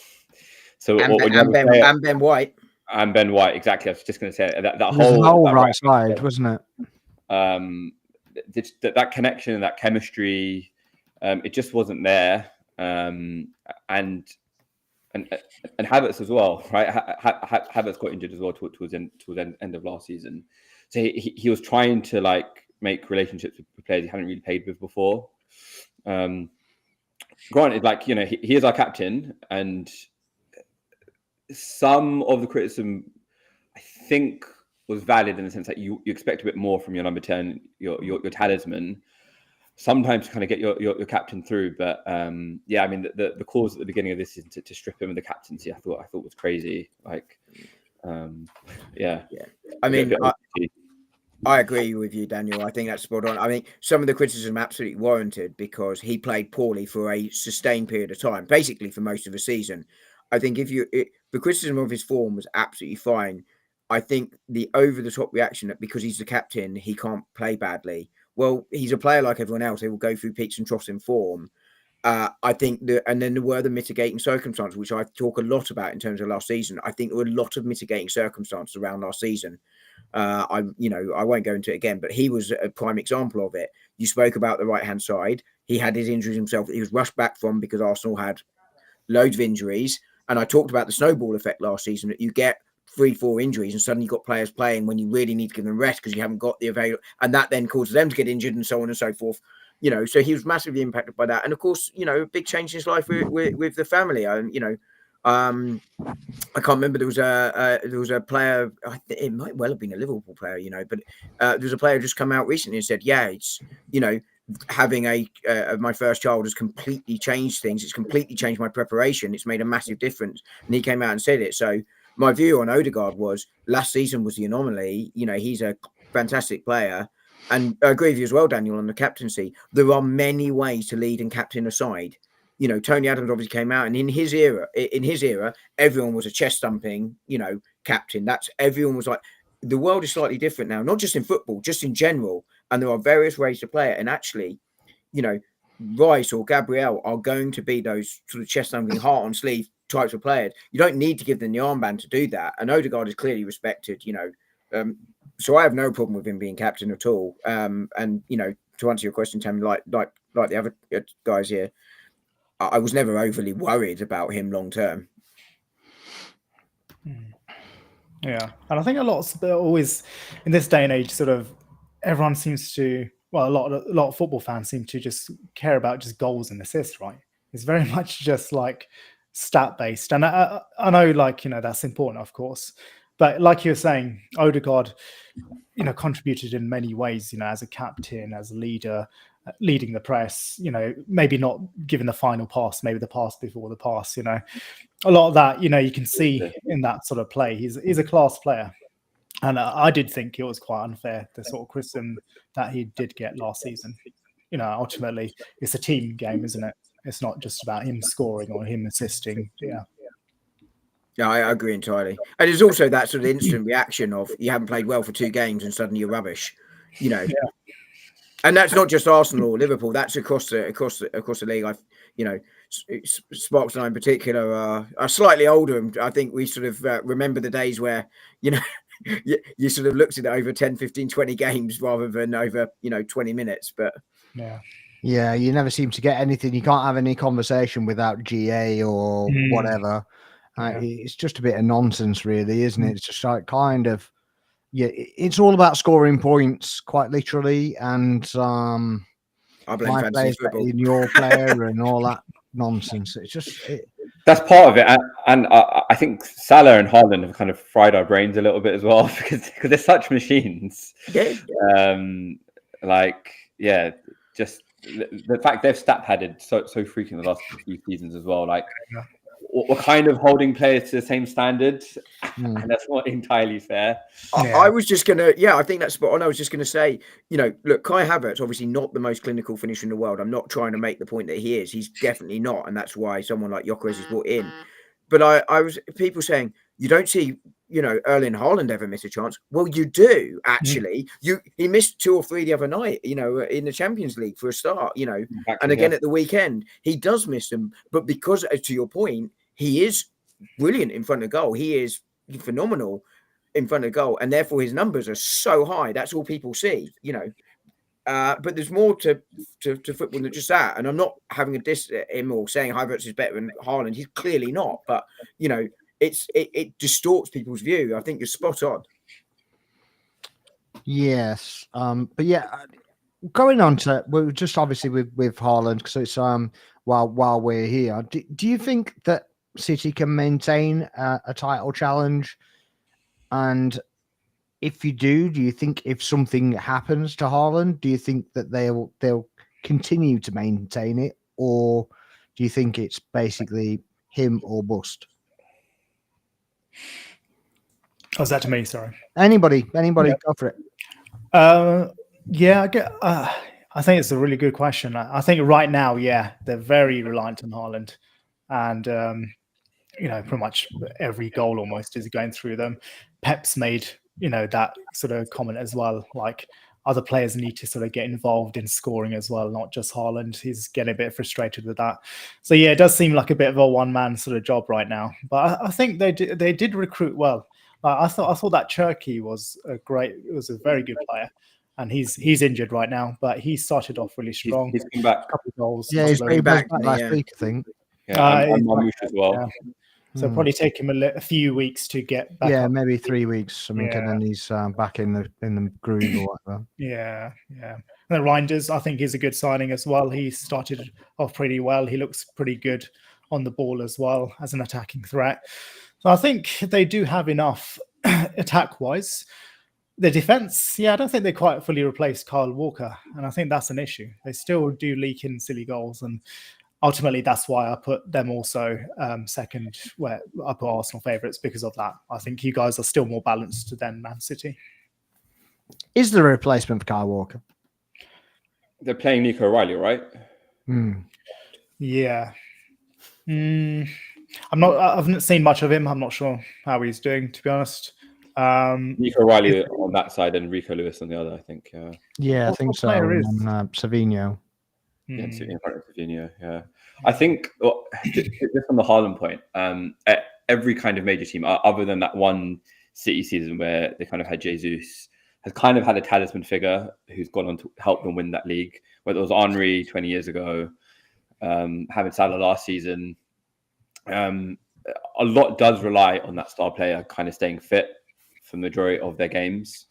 So and Ben White. And Ben White, exactly. I was just going to say that whole right side, wasn't it? That connection, that chemistry, it just wasn't there. And Havertz as well, right? Havertz got injured as well towards the end of last season. So he was trying to, like, make relationships with players he hadn't really played with before. Granted, like, you know, he is our captain, and some of the criticism, I think, was valid in the sense that you expect a bit more from your number 10, your talisman, sometimes to kind of get your captain through. But yeah, I mean, the cause at the beginning of this season to strip him of the captaincy, I thought was crazy. Like, yeah. I mean, I agree with you, Daniel. I think that's spot on. I mean, some of the criticism absolutely warranted because he played poorly for a sustained period of time, basically for most of the season. I think the criticism of his form was absolutely fine. I think the over-the-top reaction that because he's the captain, he can't play badly. Well, he's a player like everyone else. He will go through peaks and troughs in form. I think and then there were the mitigating circumstances, which I talk a lot about in terms of last season. I think there were a lot of mitigating circumstances around last season. I won't go into it again, but he was a prime example of it. You spoke about the right-hand side. He had his injuries himself. He was rushed back from because Arsenal had loads of injuries. And I talked about the snowball effect last season, that you get 3-4 injuries and suddenly you've got players playing when you really need to give them rest because you haven't got the available, and that then causes them to get injured and so on and so forth. You know, so he was massively impacted by that. And of course, you know, big change in his life with the family. I can't remember. There was a player. It might well have been a Liverpool player, you know, but there was a player who just come out recently and said, "Yeah, it's, you know, having my first child has completely changed things. It's completely changed my preparation. It's made a massive difference." And he came out and said it. So my view on Odegaard was last season was the anomaly. You know, he's a fantastic player. And I agree with you as well, Daniel, on the captaincy. There are many ways to lead and captain a side. You know, Tony Adams obviously came out, and in his era, everyone was a chest thumping, you know, captain. Everyone was like, the world is slightly different now, not just in football, just in general. And there are various ways to play it. And actually, you know, Rice or Gabriel are going to be those sort of chest thumping, heart on sleeve types of players. You don't need to give them the armband to do that. And Odegaard is clearly respected, you know. So I have no problem with him being captain at all. And, you know, to answer your question, Tammy, like the other guys here, I was never overly worried about him long term. Yeah, and I think a lot of always in this day and age, sort of everyone seems to, well, a lot of football fans seem to just care about just goals and assists, right? It's very much just like stat based, and I know, like, you know, that's important, of course, but like you were saying, Odegaard, you know, contributed in many ways, you know, as a captain, as a leader, leading the press, you know, maybe not giving the final pass, maybe the pass before the pass, you know, a lot of that, you know, you can see in that sort of play. He's a class player. And I did think it was quite unfair, the sort of criticism that he did get last season. ultimately it's a team game, isn't it? It's not just about him scoring or him assisting. Yeah. Yeah, I agree entirely. And there's also that sort of instant reaction of you haven't played well for 2 games and suddenly you're rubbish, Yeah. And that's not just Arsenal or Liverpool. That's across the league. Sparks and I in particular are slightly older, and I think we sort of remember the days where you sort of looked at it over 10, 15, 20 games rather than over 20 minutes. But yeah, you never seem to get anything. You can't have any conversation without GA or whatever. It's just a bit of nonsense, really, isn't it? It's just like kind of. Yeah, it's all about scoring points, quite literally, and I blame my fantasy player's better football. than your player and all that nonsense. It's just That's part of it, and I think Salah and Haaland have kind of fried our brains a little bit as well because they're such machines. Yeah. Just the fact they've stat padded so frequently the last few seasons as well. Like we're kind of holding players to the same standard, and that's not entirely fair. I was just gonna, I think that's spot on. I was just gonna say, look, Kai Havertz obviously not the most clinical finisher in the world. I'm not trying to make the point that he is. He's definitely not, and that's why someone like Gyökeres is brought in. But I was people saying you don't see, Erling Haaland ever miss a chance. Well, you do actually. He missed 2 or 3 the other night, in the Champions League for a start, Exactly, and again at the weekend he does miss them. But because, to your point, he is brilliant in front of goal. He is phenomenal in front of goal, and therefore his numbers are so high. That's all people see, but there's more to football than just that. And I'm not having a diss at him or saying Havertz is better than Haaland. He's clearly not. But it distorts people's view. I think you're spot on. Yes, but yeah, going on to we're just obviously with Haaland because it's while we're here. Do you think that City can maintain a title challenge? And if you do you think if something happens to Haaland, do you think that they'll continue to maintain it, or do you think it's basically him or bust? Oh, is that to me? Sorry. Anybody, go for it. I think it's a really good question. I think right now, they're very reliant on Haaland, and pretty much every goal almost is going through them. Pep's made that sort of comment as well, like other players need to sort of get involved in scoring as well, not just Haaland. He's getting a bit frustrated with that. So it does seem like a bit of a one-man sort of job right now. But I think they did recruit well. I thought that Cherky was a very good player, and he's injured right now, but he started off really strong. He's come back. A couple of goals. Yeah, he's back last week, I think. And Marmoush as well. Yeah. So probably take him a few weeks to get back. Yeah, up. maybe 3 weeks. I mean, and then he's back in the groove or whatever. Yeah. And then Reinders, I think he's a good signing as well. He started off pretty well. He looks pretty good on the ball as well as an attacking threat. So I think they do have enough attack-wise. The defense, I don't think they quite fully replaced Kyle Walker, and I think that's an issue. They still do leak in silly goals, and ultimately, that's why I put them also second, where I put Arsenal favourites because of that. I think you guys are still more balanced than Man City. Is there a replacement for Kyle Walker? They're playing Nico O'Reilly, right? Yeah. I haven't seen much of him. I'm not sure how he's doing, to be honest. Nico O'Reilly on that side and Rico Lewis on the other, I think. Yeah, I think so. And Savinho. Yeah, Savinho. Yeah, I think just on the Haaland point, every kind of major team, other than that one City season where they kind of had Jesus, has kind of had a talisman figure who's gone on to help them win that league. Whether it was Henry 20 years ago, having Salah last season, a lot does rely on that star player kind of staying fit for the majority of their games.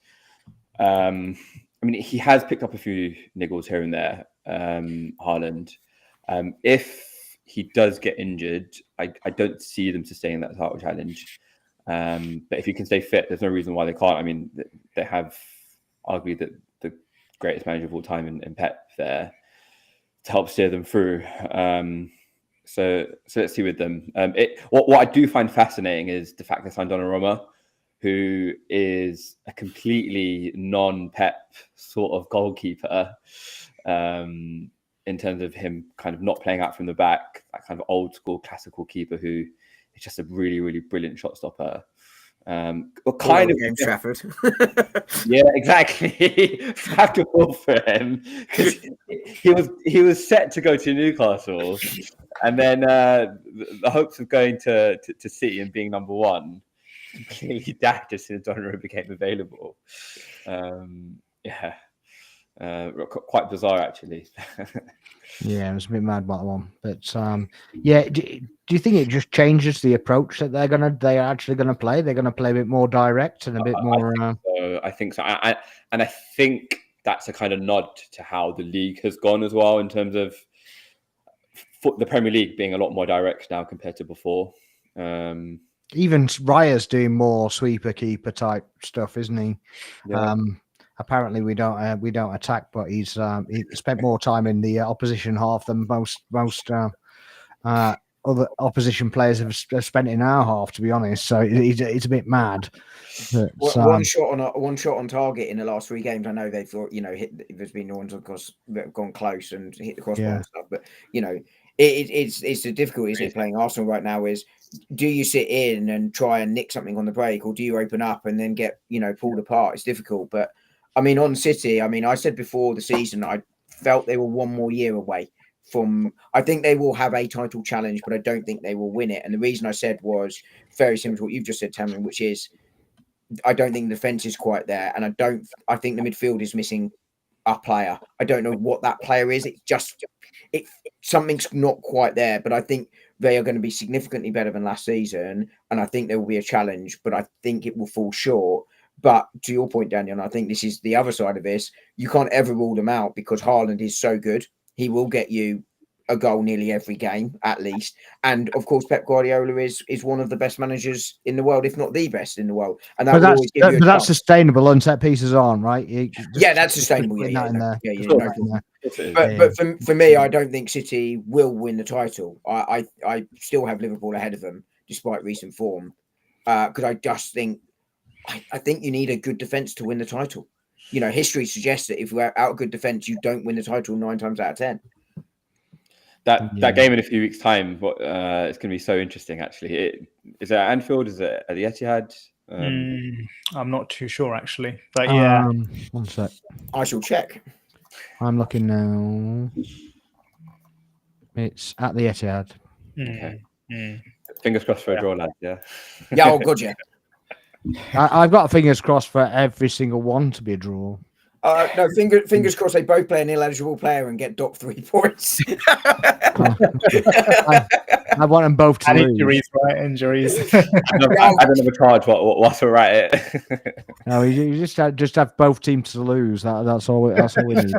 I mean, he has picked up a few niggles here and there, Haaland. If he does get injured, I don't see them sustaining that title challenge. But if he can stay fit, there's no reason why they can't. I mean, they have arguably the greatest manager of all time in Pep there to help steer them through. So let's see with them. What I do find fascinating is the fact they signed Donnarumma, who is a completely non-Pep sort of goalkeeper. in terms of him kind of not playing out from the back, that kind of old school classical keeper who is just a really, really brilliant shot stopper. But kind of James Trafford. yeah, exactly. Have to fall for him because he was set to go to Newcastle, and then the hopes of going to City and being number one completely dashed as soon as Donnarumma became available. Quite bizarre actually. Yeah, I was a bit mad about that one, but yeah. Do you think it just changes the approach that they're actually gonna play? They're gonna play a bit more direct and a bit more. I think so, and I think that's a kind of nod to how the league has gone as well in terms of the Premier League being a lot more direct now compared to before. Even Raya's doing more sweeper keeper type stuff, isn't he? Yeah. Apparently we don't attack, but he spent more time in the opposition half than most other opposition players have spent in our half, to be honest. So it's a bit mad. But, one shot on target in the last 3 games. I know they've there's been ones of course that have gone close and hit the crossbar and stuff, but it's the difficulty, isn't it, playing Arsenal right now is, do you sit in and try and nick something on the break, or do you open up and then get pulled apart? It's difficult. But I mean, on City, I said before the season I felt they were one more year away from. I think they will have a title challenge, but I don't think they will win it. And the reason I said was very similar to what you've just said, Tamron, which is I don't think the defense is quite there, and I think the midfield is missing a player. I don't know what that player is. Something's not quite there, but I think they are going to be significantly better than last season, and I think there will be a challenge, but I think it will fall short. But to your point, Daniel, and I think this is the other side of this, you can't ever rule them out because Haaland is so good. He will get you a goal nearly every game, at least. And of course, Pep Guardiola is one of the best managers in the world, if not the best in the world. And that will always give you a that's sustainable and set pieces on, right? That's sustainable. But for me, I don't think City will win the title. I still have Liverpool ahead of them, despite recent form, because I just think I think you need a good defense to win the title. History suggests that if you're out good defense, you don't win the title 9 times out of 10. That game in a few weeks' time, it's going to be so interesting. Actually, is it at Anfield? Is it at the Etihad? I'm not too sure actually, but yeah. One sec. I shall check. I'm looking now. It's at the Etihad. Okay. Fingers crossed for a draw, lads. Yeah. Yeah. Oh God, yeah. I've got fingers crossed for every single one to be a draw. No, fingers crossed they both play an ineligible player and get docked 3 points. I want them both to lose. Injuries, right? Injuries. I don't have a charge. What's all right? No, you just have both teams to lose. That's all we need.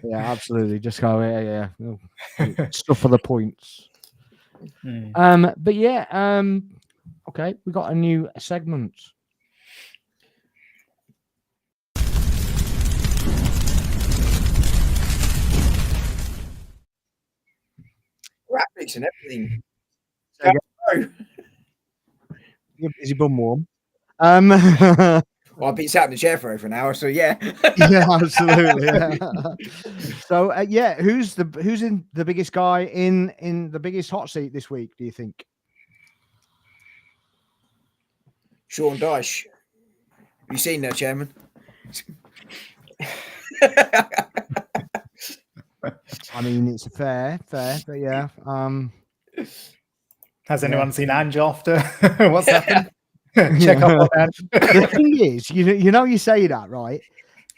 Yeah, absolutely. Just go, yeah. Stuff for the points. But yeah, okay, we got a new segment. Graphics and everything. Is your bum warm? Well, I've been sat in the chair for over an hour, so yeah. Yeah, absolutely. Yeah. So who's in the biggest guy in the biggest hot seat this week, do you think? Sean Dyche. Have you seen that, Chairman? I mean, it's fair, but yeah. Has anyone seen Ange after what's happened? Check up on Ange. The thing is, you say that, right?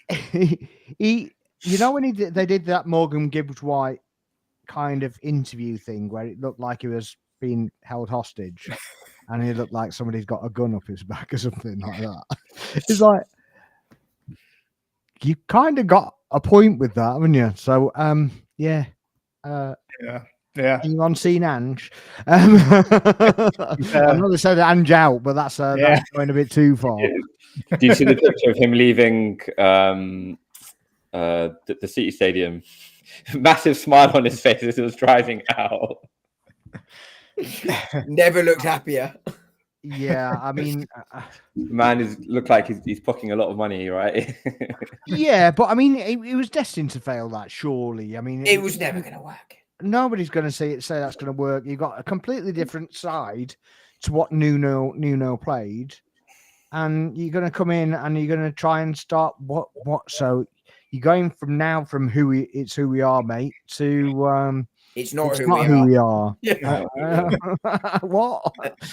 He when they did that Morgan Gibbs White kind of interview thing where it looked like he was being held hostage, and he looked like somebody's got a gun up his back or something like that. It's like you kind of got a point with that, haven't you? So, yeah. Anyone seen Ange? I'm not saying Ange out, but that's going a bit too far. Do you see the picture of him leaving the City Stadium? Massive smile on his face as he was driving out. Never looked happier. Yeah, I mean, Man is look like he's pocketing a lot of money, right? yeah, but I mean, it was destined to fail. That surely. I mean, It was never going to work. Nobody's going to say that's going to work. You've got a completely different side to what Nuno played, and you're going to come in and you're going to try and start what. So you're going from who we are, mate, to It's not it's who not we who are. we are. Yeah. What?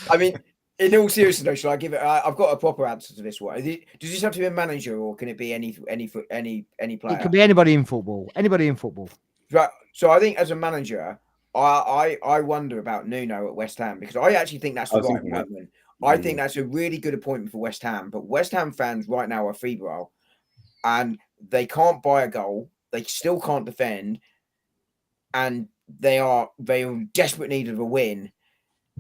I mean, in all seriousness, though, shall I give it? I've got a proper answer to this one. Does this have to be a manager, or can it be any player? It could be anybody in football. Anybody in football. Right. So I think as a manager, I wonder about Nuno at West Ham, because I actually think that's the right appointment. I think that's a really good appointment for West Ham. But West Ham fans right now are febrile, and they can't buy a goal. They still can't defend, and they are in desperate need of a win.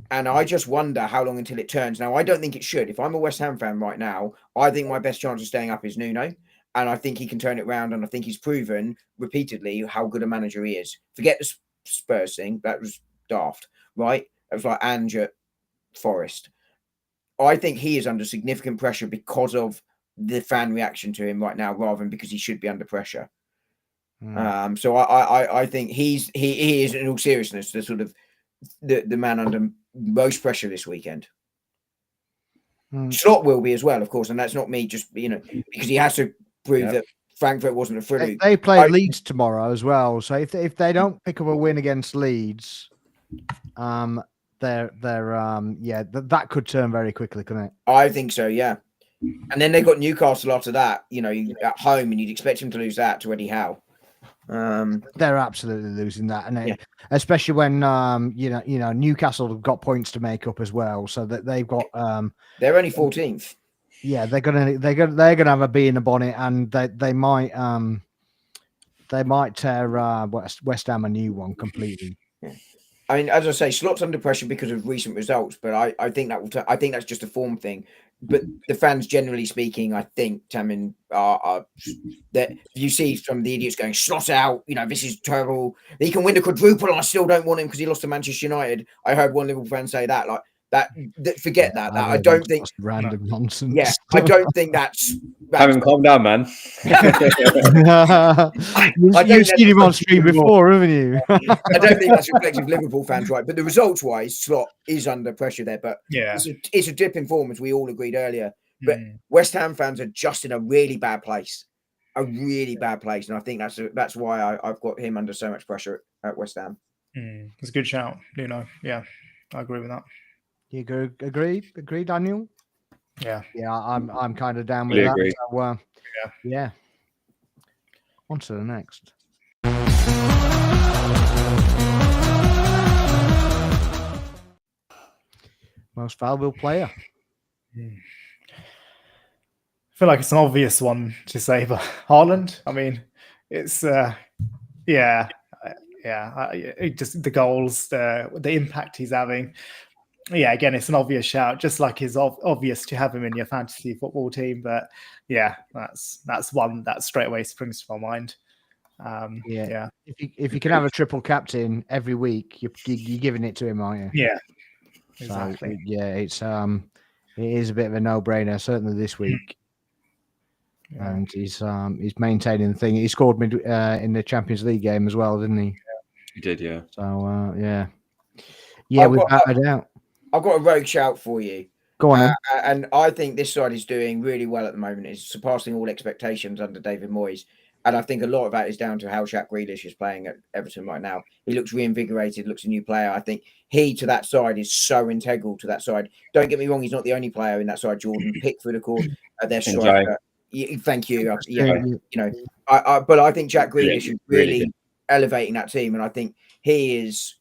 And I just wonder how long until it turns. Now, I don't think it should. If I'm a West Ham fan right now, I think my best chance of staying up is Nuno. And I think he can turn it around. And I think he's proven repeatedly how good a manager he is. Forget the Spurs thing. That was daft, right? That was like Ange at Forest. I think he is under significant pressure because of the fan reaction to him right now, rather than because he should be under pressure. So I think he is, in all seriousness, the sort of the man under most pressure this weekend. Slot will be as well, of course, and that's not me just because he has to prove that Frankfurt wasn't a fluke. They play Leeds tomorrow as well, so if they don't pick up a win against Leeds, that could turn very quickly, couldn't it? I think so, yeah. And then they've got Newcastle after that, at home, and you'd expect him to lose that to Eddie Howe. They're absolutely losing that, and especially when Newcastle have got points to make up as well, so that they've got they're only 14th. Yeah, they're gonna have a bee in the bonnet, and they might tear West Ham a new one completely. Yeah. I mean, as I say, Slot's under pressure because of recent results, but I think that I think that's just a form thing. But the fans, generally speaking, I think, Tamin, are that you see from the idiots going, Slot out, this is terrible. He can win the quadruple, and I still don't want him because he lost to Manchester United. I heard one Liverpool fan say that, like that forget that. I don't think random nonsense. Yeah, I don't think that's Having calm down, man. You've seen him on stream before, haven't you? I don't think that's reflective of Liverpool fans, right? But the results-wise, Slot is under pressure there. But it's a dip in form, as we all agreed earlier. But West Ham fans are just in a really bad place, and I think that's why I've got him under so much pressure at West Ham. It's a good shout, Yeah, I agree with that. You agree, Daniel? Yeah, I'm kind of down with that. Agree. So, yeah. On to the next. Most valuable player. I feel like it's an obvious one to say, but Haaland. I mean, it's just the goals, the impact he's having. Yeah, again, it's an obvious shout, just like it's obvious to have him in your fantasy football team. But yeah, that's one that straight away springs to my mind. If you can have a triple captain every week, you're giving it to him, aren't you? Yeah, exactly. So, it is a bit of a no-brainer, certainly this week. Yeah. And he's maintaining the thing. He scored in the Champions League game as well, didn't he? Yeah. He did, yeah. So we've battered out. I've got a rogue shout for you. Go on. And I think this side is doing really well at the moment. It's surpassing all expectations under David Moyes. And I think a lot of that is down to how Jack Grealish is playing at Everton right now. He looks reinvigorated, looks a new player. I think he, to that side, is so integral to that side. Don't get me wrong, he's not the only player in that side. Jordan Pickford, of course, their striker. Thank you. But I think Jack Grealish is really elevating that team. And I think he is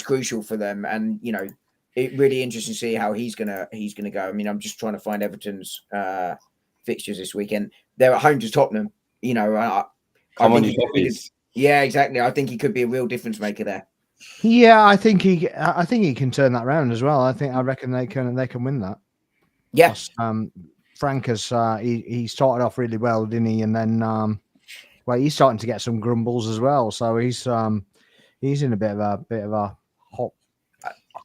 crucial for them. And, it's really interesting to see how he's gonna go. I mean, I'm just trying to find Everton's fixtures this weekend. They're at home to Tottenham. Yeah, exactly. I think he could be a real difference maker there. Yeah, I think he can turn that around as well. I reckon they can win that. Yes. Frank has he started off really well, didn't he? And then he's starting to get some grumbles as well. So he's in a bit of a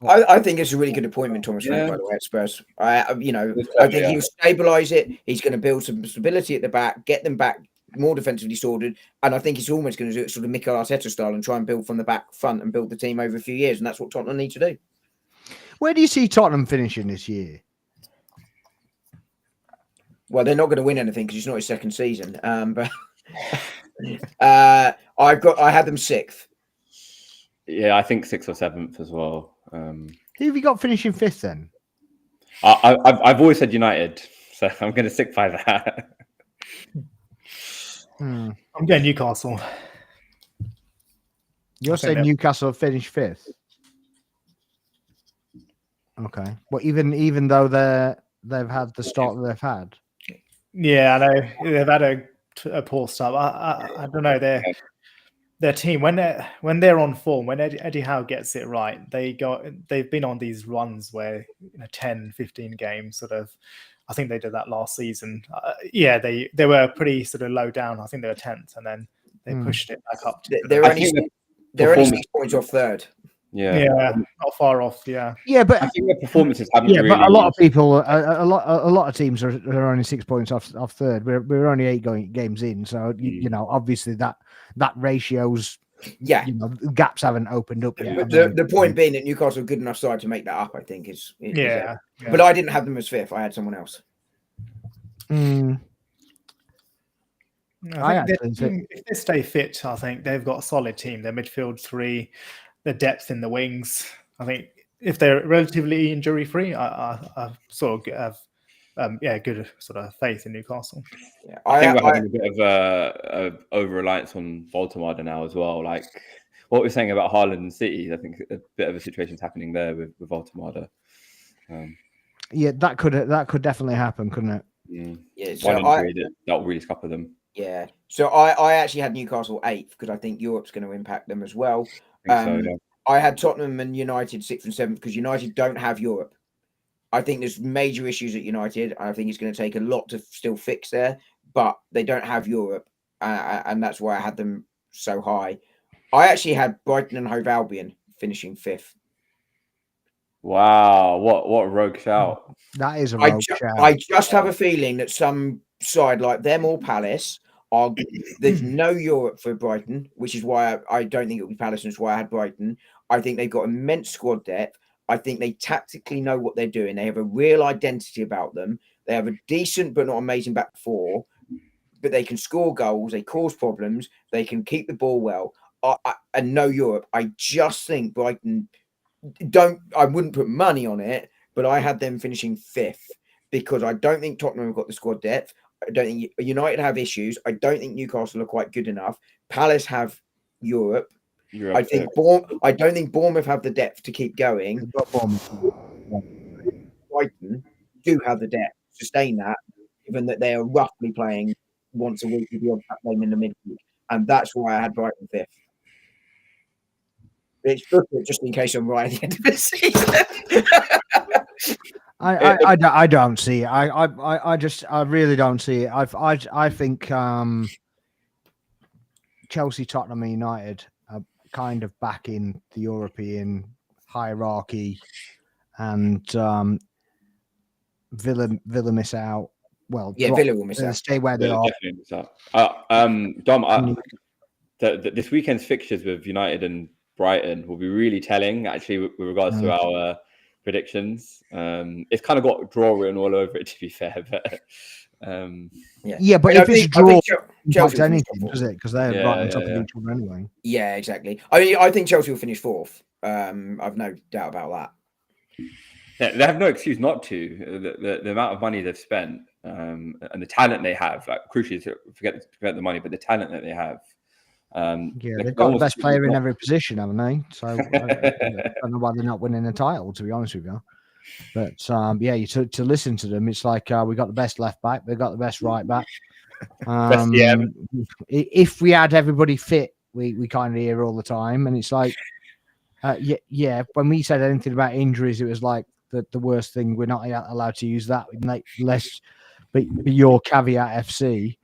I think it's a really good appointment, Thomas Frank, Yeah. by the way, at Spurs. I It's I clever, think yeah. he'll stabilise it. He's going to build some stability at the back, get them back more defensively sorted, and I think he's almost going to do it sort of Mikel Arteta style and try and build from the back front and build the team over a few years, and that's what Tottenham need to do. Where do you see Tottenham finishing this year? Well, they're not going to win anything because it's not his second season. But I had them 6th. Yeah, I think 6th or 7th as well. Who have you got finishing 5th then? I've always said United, so I'm going to stick by that. I'm going Newcastle. You're saying Newcastle have finished 5th? Okay. Well, even though they've had the start that they've had. Yeah, I know they've had a poor start. I don't know their team when they're on form, when Eddie Howe gets it right, they've been on these runs where 10, 15 games sort of. I think they did that last season. They were pretty sort of low down. I think they were 10th, and then they pushed it back up. They're only 6 points off 3rd. Yeah, not far off. Yeah, but I think their performances haven't. Yeah, really but a lot of people, a lot of teams are only 6 points off 3rd. We're only 8 games in, so obviously that ratio's gaps haven't opened up yet. The point being that Newcastle are good enough side to make that up, I think is yeah. But I didn't have them as 5th. I had someone else. If they stay fit, I think they've got a solid team. Their midfield 3, the depth in the wings. I think if they're relatively injury free, I sort of have good sort of faith in Newcastle. Yeah, I think we're having a bit of over reliance on Voldemort now as well. Like what we're saying about Haaland and City, I think a bit of a situation's happening there with Voldemort. Yeah, that could definitely happen, couldn't it? Yeah, so that will really scupper them. Yeah, so I actually had Newcastle 8th because I think Europe's going to impact them as well. I had Tottenham and United 6th and 7th because United don't have Europe. I think there's major issues at United. I think it's going to take a lot to still fix there, but they don't have Europe, and that's why I had them so high. I actually had Brighton and Hove Albion finishing 5th. Wow, what a rogue shout! That is a rogue shout. I just have a feeling that some side like them or Palace there's no Europe for Brighton, which is why I don't think it'll be Palace, and that's why I had Brighton. I think they've got immense squad depth. I think they tactically know what they're doing. They have a real identity about them. They have a decent but not amazing back 4, but they can score goals. They cause problems. They can keep the ball well. And no Europe. I just think Brighton I wouldn't put money on it, but I had them finishing 5th because I don't think Tottenham have got the squad depth. I don't think United have issues. I don't think Newcastle are quite good enough. Palace have Europe. I don't think Bournemouth have the depth to keep going. Brighton do have the depth to sustain that, given that they are roughly playing once a week with the odd game in the midweek, and that's why I had Brighton 5th. It's just in case I'm right at the end of the season. I don't see it. I really don't see it. I think Chelsea, Tottenham, and United are kind of back in the European hierarchy, and Villa miss out. Well, Villa will miss out. Stay where they are. Definitely miss out. Dom, this weekend's fixtures with United and Brighton will be really telling, actually, with regards to our predictions. It's kind of got draw written all over it, to be fair, but but if it's draw, Chelsea anything, does it? Because they're right on top of each other anyway. Yeah, exactly. I think Chelsea will finish 4th. I've no doubt about that. Yeah, they have no excuse not to. The amount of money they've spent and the talent they have, like, crucially, to forget the money, but the talent that they have. They've got the best player in every position, haven't they? So I don't know why they're not winning a title, to be honest with you. But to listen to them, it's like we got the best left back, we've got the best right back. If we had everybody fit, we kind of hear all the time, and it's like, when we said anything about injuries, it was like the worst thing. We're not allowed to use that, less, but your caveat FC.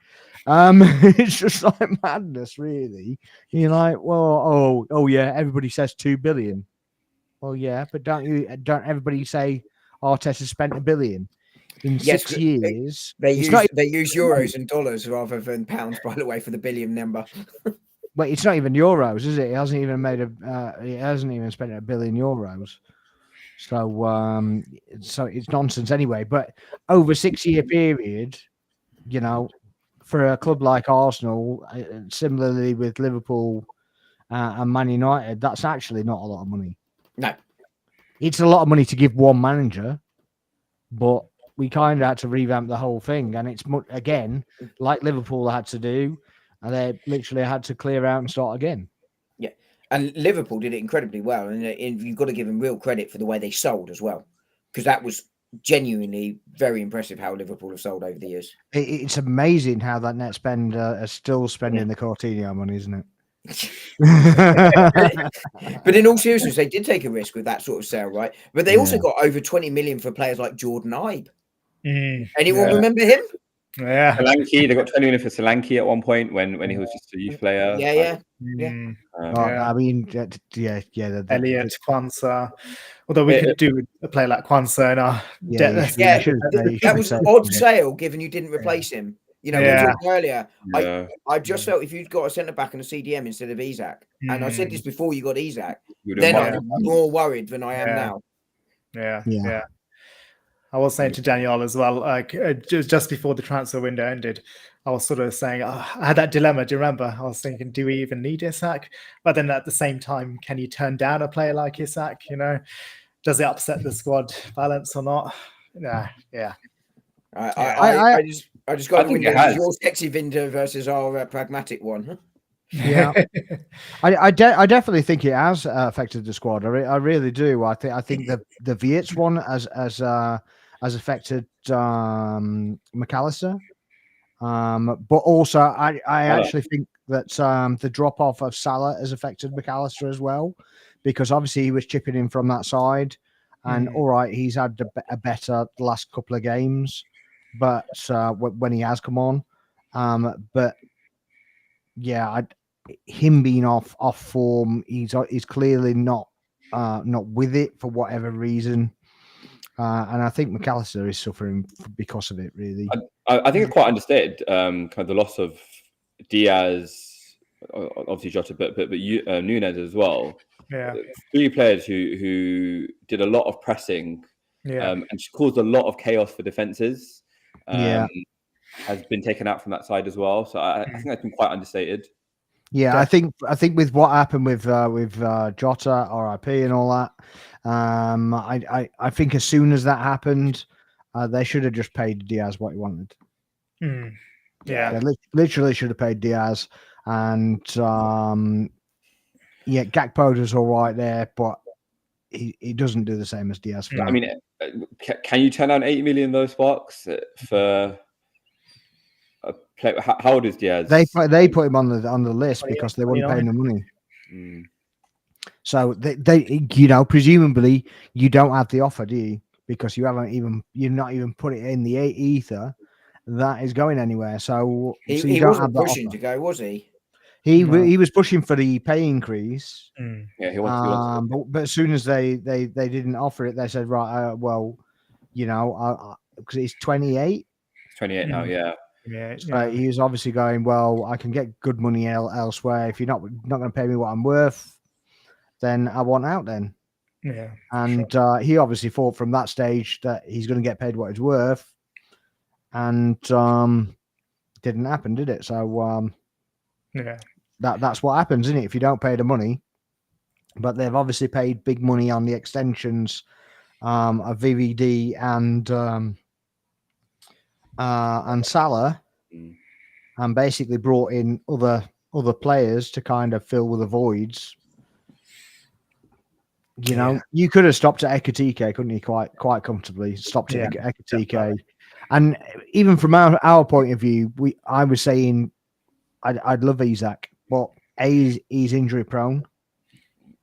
It's just like madness, really. You're like, well, everybody says 2 billion. Well, yeah, but don't everybody say Arteta spent $1 billion in Yes, 6 years? They It's use not euros and dollars rather than pounds, by the way, for the billion number. Well, it's not even euros, is it? It hasn't even it hasn't even spent €1 billion. So it's nonsense anyway. But over a 6-year period, you know, for a club like Arsenal, similarly with Liverpool and Man United, that's actually not a lot of money. No, It's a lot of money to give one manager, but we kind of had to revamp the whole thing, and it's again like Liverpool had to do, and they literally had to clear out and start again. yeah, and Liverpool did it incredibly well, and you've got to give them real credit for the way they sold as well, because that was genuinely very impressive how Liverpool have sold over the years. It's amazing how that net spender is still spending the Coutinho money, isn't it? But in all seriousness, they did take a risk with that sort of sale, right? But they also got over 20 million for players like Jordan Ibe. Anyone remember him? Yeah. Solanke, they got 20 million for Solanke at one point when he was just a youth player. Yeah. I mean, yeah. Elliot, Kwanzaa. Although we could do a player like Kwanzaa in our that was an odd sale given you didn't replace him. You know, we were talking earlier. I just felt if you'd got a centre back and a CDM instead of Isak, and I said this before you got Isak, then I'd be more worried than I am now. Yeah. I was saying to Daniel as well, like just before the transfer window ended, I was sort of saying, I had that dilemma. Do you remember? I was thinking, do we even need Isak? But then at the same time, can you turn down a player like Isak? You know, does it upset the squad balance or not? Yeah. I just got to window. Your sexy window versus our pragmatic one. Huh? Yeah, I definitely think it has affected the squad. I really do. I think the Viets one has affected McAllister, but also I actually think that the drop off of Salah has affected McAllister as well, because obviously he was chipping in from that side, and all right, he's had a better last couple of games, but when he has come on, but yeah, him being off form, he's clearly not with it for whatever reason, and I think McAllister is suffering because of it. Really, I think it's quite understated. Kind of the loss of Diaz, obviously Jota, but Nunez as well. Yeah, 3 players who did a lot of pressing, and caused a lot of chaos for defenses. Has been taken out from that side as well. So I think that's been quite understated. Yeah, I think with what happened with Jota, RIP, and all that, I think as soon as that happened, they should have just paid Diaz what he wanted. Yeah, they literally should have paid Diaz, and Gakpo is all right there, but he doesn't do the same as Diaz. I mean, can you turn down 80 million in those sparks for? How old is Diaz? They put him on the list because they wouldn't pay him the money. So they presumably you don't have the offer, do you? Because you've not even put it in the ether that is going anywhere. So he wasn't pushing to go, was he? He was pushing for the pay increase. Yeah, he wants but as soon as they didn't offer it, they said, right, because he's 28. He's 28 now, yeah. So he was obviously going, well, I can get good money elsewhere. If you're not going to pay me what I'm worth, then I want out then. Yeah. And he obviously thought from that stage that he's going to get paid what he's worth. And didn't happen, did it? So that's what happens, isn't it? If you don't pay the money. But they've obviously paid big money on the extensions of VVD and Salah, and basically brought in other players to kind of fill the voids. You could have stopped at Ekatike, couldn't you? Quite comfortably stopped at Ekatike. And even from our point of view, I was saying I'd love Isak, but he's injury prone,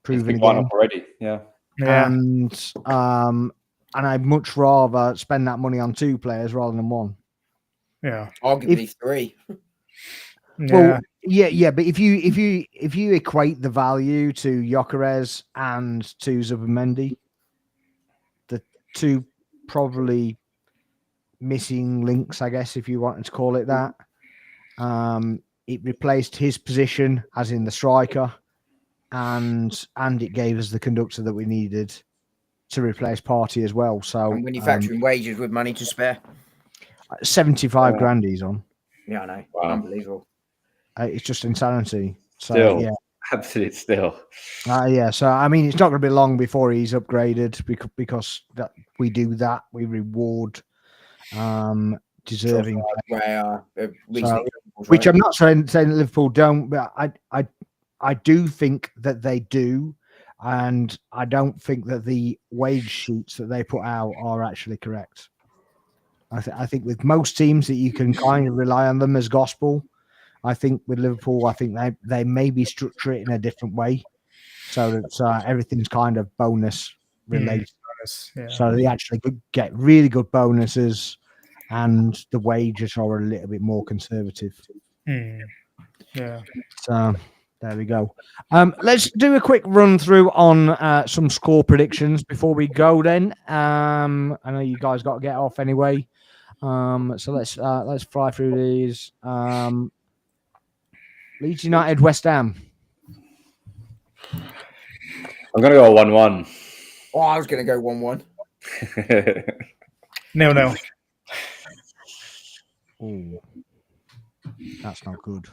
proven again already. And I'd much rather spend that money on 2 players rather than 1. Yeah, arguably 3. Well, yeah, but if you equate the value to Gyökeres and to Zubimendi, the two probably missing links, I guess, if you wanted to call it that. It replaced his position as in the striker, and it gave us the conductor that we needed to replace Partey as well. So And when you're factoring wages with money to spare, 75 grand he's on. yeah, I know, Wow. unbelievable. It's just insanity. So Still, yeah, absolute still. yeah. So I mean, it's not going to be long before he's upgraded because that we do that. We reward deserving players. Which I'm not saying Liverpool don't, but I do think that they do, and I don't think that the wage sheets that they put out are actually correct. I think with most teams that you can kind of rely on them as gospel. I think with Liverpool, I think they maybe structure it in a different way, so that everything's kind of bonus related. So they actually get really good bonuses, and the wages are a little bit more conservative. Yeah. So there we go. Let's do a quick run through on some score predictions before we go. Then I know you guys got to get off anyway. So let's fly through these. Leeds United, West Ham. I'm gonna go 1-1. Oh, I was going to go 1-1. No. Oh, that's not good.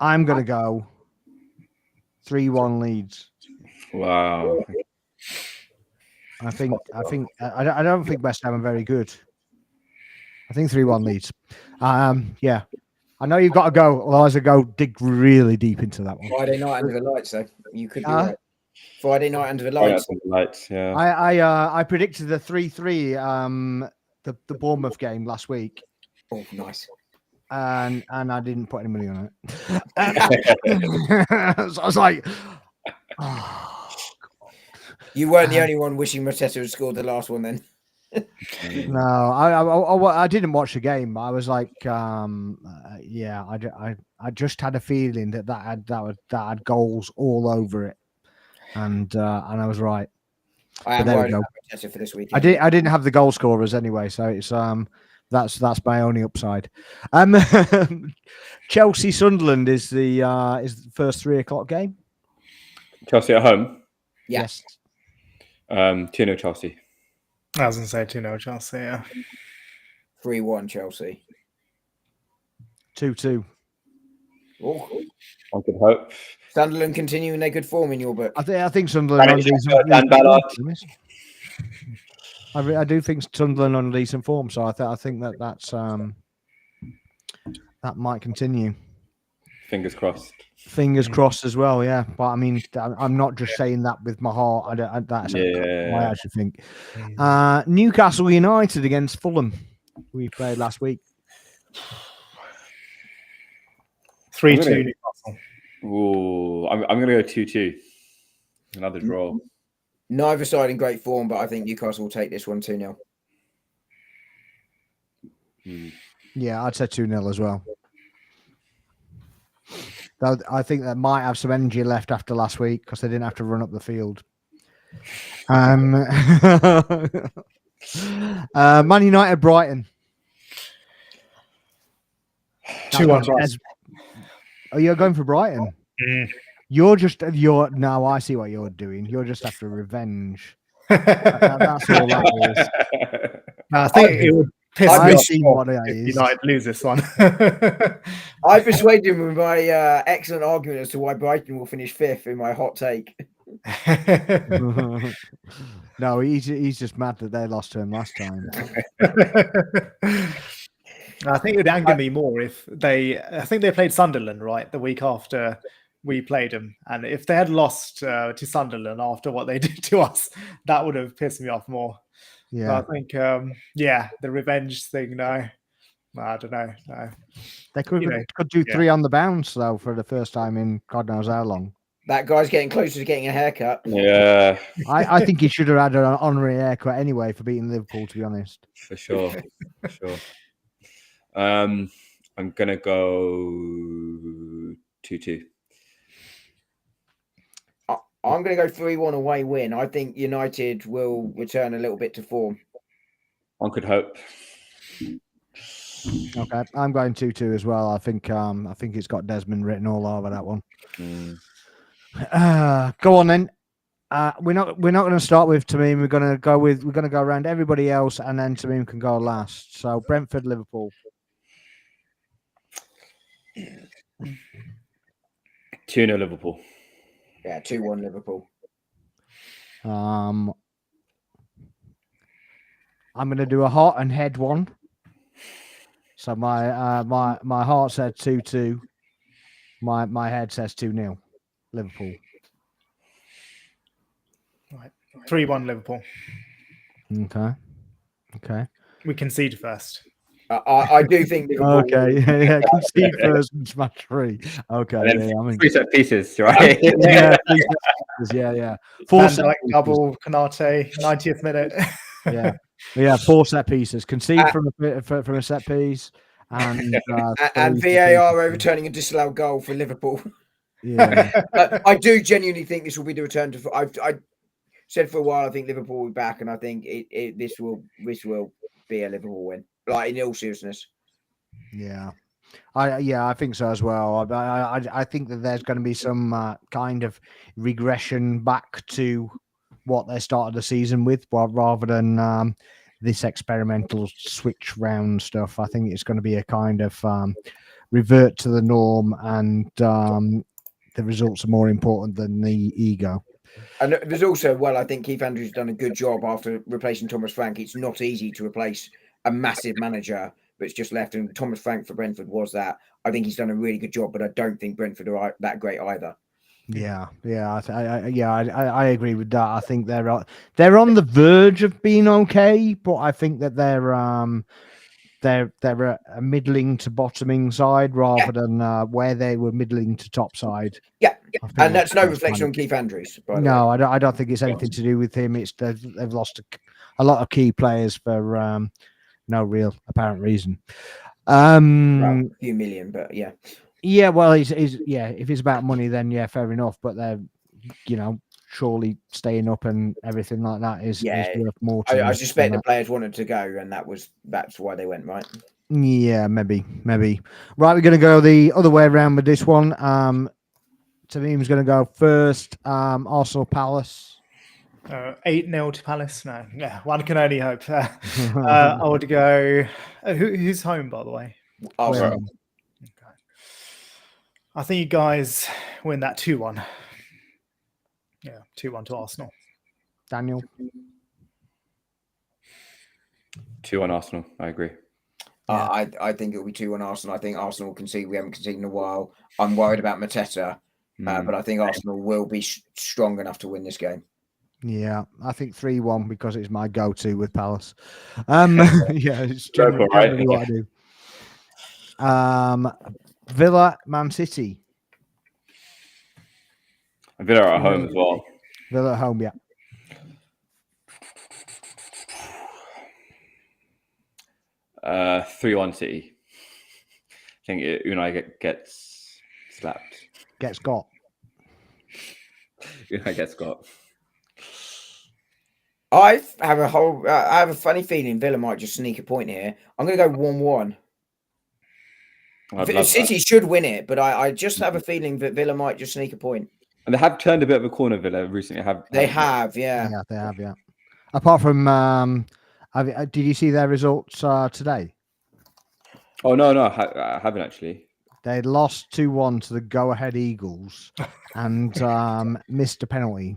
I'm going to go 3-1 Leeds. Wow. I don't think West Ham are very good. I think 3-1 Leeds. Yeah. I know you've got to go, otherwise I go dig really deep into that one. Friday night under the lights, though. You could be right. Friday night under the lights. Yeah. I predicted the 3-3 the Bournemouth game last week. Oh, nice. And I didn't put any money on it. So I was like, oh, God. You weren't the only one wishing Mateta had scored the last one then. No, I didn't watch the game. I was like, yeah, I just had a feeling that had goals all over it, and I was right. I am worried about Mateta for this weekend. I didn't have the goal scorers anyway, so it's that's my only upside. Chelsea Sunderland is the first 3:00 game. Chelsea at home. Yes. 2-0 Chelsea. I was going to say 2-0 Chelsea, yeah. 3-1 Chelsea. 2-2. Oh. I could hope. Sunderland continuing their good form in your book. I think Sunderland on decent form. I do think Sunderland on decent form, so I think that's that might continue. Fingers crossed. Fingers crossed as well, yeah. But I mean, I'm not just saying that with my heart. That's what I actually think. Newcastle United against Fulham. We played last week. 3-2 Newcastle. Ooh, I'm going to go 2-2. Another draw. Neither side in great form, but I think Newcastle will take this one 2-0. Yeah, I'd say 2-0 as well. I think they might have some energy left after last week because they didn't have to run up the field. Man United, Brighton. 2-1. Oh, you're going for Brighton? You're now. I see what you're doing. You're just after revenge. That's all that is. I think it would piss me off if United lose this one. I persuaded him with my excellent argument as to why Brighton will finish 5th in my hot take. No, he's just mad that they lost to him last time. I think it would anger me more if I think they played Sunderland, right, the week after we played them. And if they had lost to Sunderland after what they did to us, that would have pissed me off more. Yeah. But I think, the revenge thing, no. I don't know. No. They could do 3 on the bounce, though, for the first time in God knows how long. That guy's getting closer to getting a haircut. Yeah. I think he should have had an honorary haircut anyway for beating Liverpool, to be honest. For sure. For sure. I'm I'm gonna go 2-2. I'm going to go 3-1 away win. I think United will return a little bit to form. One could hope. Okay, I'm going 2-2 as well. I think it's got Desmond written all over that one. Go on then. We're not going to start with Tamim. We're going to go around everybody else, and then Tamim can go last. So Brentford, Liverpool. 2-0 Liverpool. Yeah, 2-1 Liverpool. I'm going to do a heart and head one. So my heart said 2-2. My head says 2-0 Liverpool. Right. 3-1 Liverpool. Okay. We concede first. I do think Liverpool. Okay, yeah, concede first and smash 3. Okay, And then yeah, I mean, 3 set pieces, right? yeah, 3 set pieces, yeah. 4 Van set Dijk pieces. double, Konate, 90th minute. Yeah, 4 set pieces. Concede from a set piece, and And 3 VAR overturning a disallowed goal for Liverpool. Yeah, I do genuinely think this will be the return to. I said for a while I think Liverpool will be back, and I think this will be a Liverpool win. Like in all seriousness. yeah. I think so as well. I think that there's going to be some kind of regression back to what they started the season with, rather than this experimental switch round stuff. I think it's going to be a kind of revert to the norm, and the results are more important than the ego. And there's also, I think Keith Andrews done a good job after replacing Thomas Frank. It's not easy to replace a massive manager that's just left, and Thomas Frank for Brentford was that. I think he's done a really good job, but I don't think Brentford are that great either. I agree with that. I think they're on the verge of being okay, but I think that they're a middling to bottoming side rather than where they were middling to top side. Yeah, and that's no reflection on Keith Andrews. By the way. I don't think it's anything to do with him. It's they've lost a lot of key players for no real apparent reason. A few million, but yeah. Yeah, well, he's if it's about money, then yeah, fair enough. But they're, surely staying up and everything like that is worth more to them. I suspect the players wanted to go, and that's why they went, right? Yeah, maybe. Right, we're going to go the other way around with this one. Tamim's going to go first. Arsenal Palace. 8-0 to Palace. No, yeah, one can only hope. I would go. Who's home, by the way? Arsenal. Okay. I think you guys win that 2-1. Yeah, 2-1 to Arsenal. Daniel. 2-1 Arsenal. I agree. I think it'll be 2-1 Arsenal. I think Arsenal will concede. We haven't conceded in a while. I'm worried about Mateta, but I think Arsenal will be strong enough to win this game. Yeah, I think 3-1 because it's my go-to with Palace. It's generally what I do. Villa, Man City. Villa are at home as well. Villa at home, yeah. 3-1 City. I think Unai gets slapped. Gets got. Unai gets got. I have a funny feeling Villa might just sneak a point here. I'm going to go 1-1. City should win it, but I just have a feeling that Villa might just sneak a point. And they have turned a bit of a corner, Villa, recently. They have, yeah. Yeah, they have, yeah. Apart from, did you see their results today? Oh, no, I haven't actually. They lost 2-1 to the go-ahead Eagles and missed a penalty.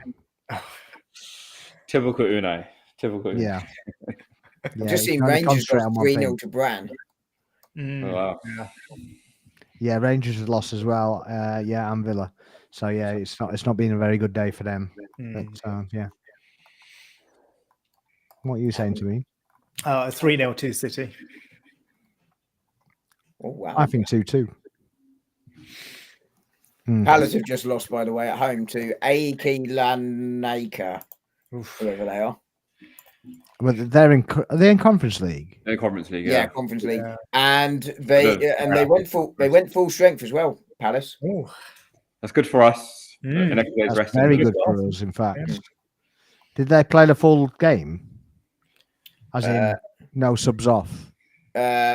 Typical Unai. Yeah. I've just seen Rangers got 3-0 to Bran. Oh, wow. Yeah, Rangers have lost as well. And Villa. So yeah, it's not been a very good day for them. But yeah. What are you saying to me? 3-0 to City. Oh wow! I think 2-2. Palace have just lost, by the way, at home to AEK Lanaka, whoever they are. Well, are they in Conference League? In the Conference League, Yeah, yeah. Conference League, Yeah. and they went full strength as well. Palace. Oh, That's good for us. Mm. The next day's That's resting. very Good good as well. for us, in fact. Yeah. Did they play the full game? As in, Uh, no subs off?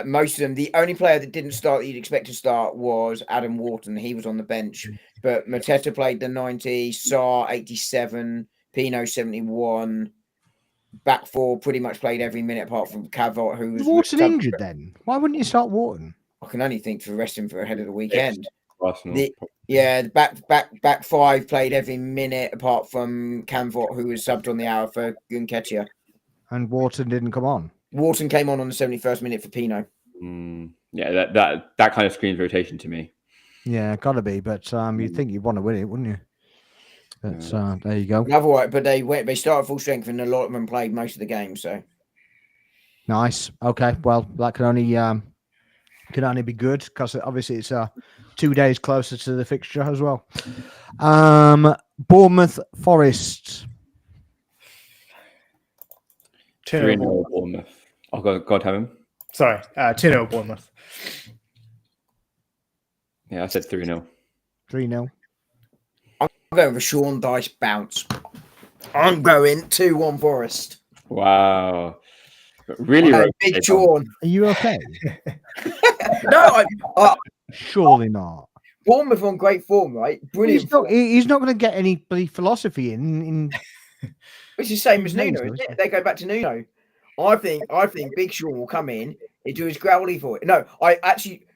Most of them. The only player that didn't start that you'd expect to start was Adam Wharton. He was on the bench, but Mateta played the 90, Sarr 87, Pino 71. Back four pretty much played every minute apart from Cavott, who Was was Wharton injured then? Why wouldn't you start Wharton? I can only think for resting for ahead of the weekend. Arsenal. The back five played every minute apart from Cavott, who was subbed on the hour for Nketiah. And Wharton didn't come on. Wharton came on the 71st minute for Pino. Yeah, that kind of screams rotation to me. Yeah, gotta be. But you'd think you'd want to win it, wouldn't you? But there you go. Otherwise, but they started full strength and a lot of them played most of the game. So Nice. Okay. Well, that can only be good because obviously it's 2 days closer to the fixture as well. Bournemouth Forest. 3-0 Bournemouth. Oh, God have him. Sorry, 2-0 Bournemouth. Yeah, I said 3-0. 3-0. I'm going with Sean Dyche bounce. I'm going 2-1 Forest. Wow. Really, Big Sean. Are you okay? No, Surely not. Bournemouth on great form, right? Brilliant. He's not going to get any bloody philosophy in. It's the same as Names, Nuno, isn't isn't it? They go back to Nuno. I think Big Sean will come in and do his growly for it. No, I actually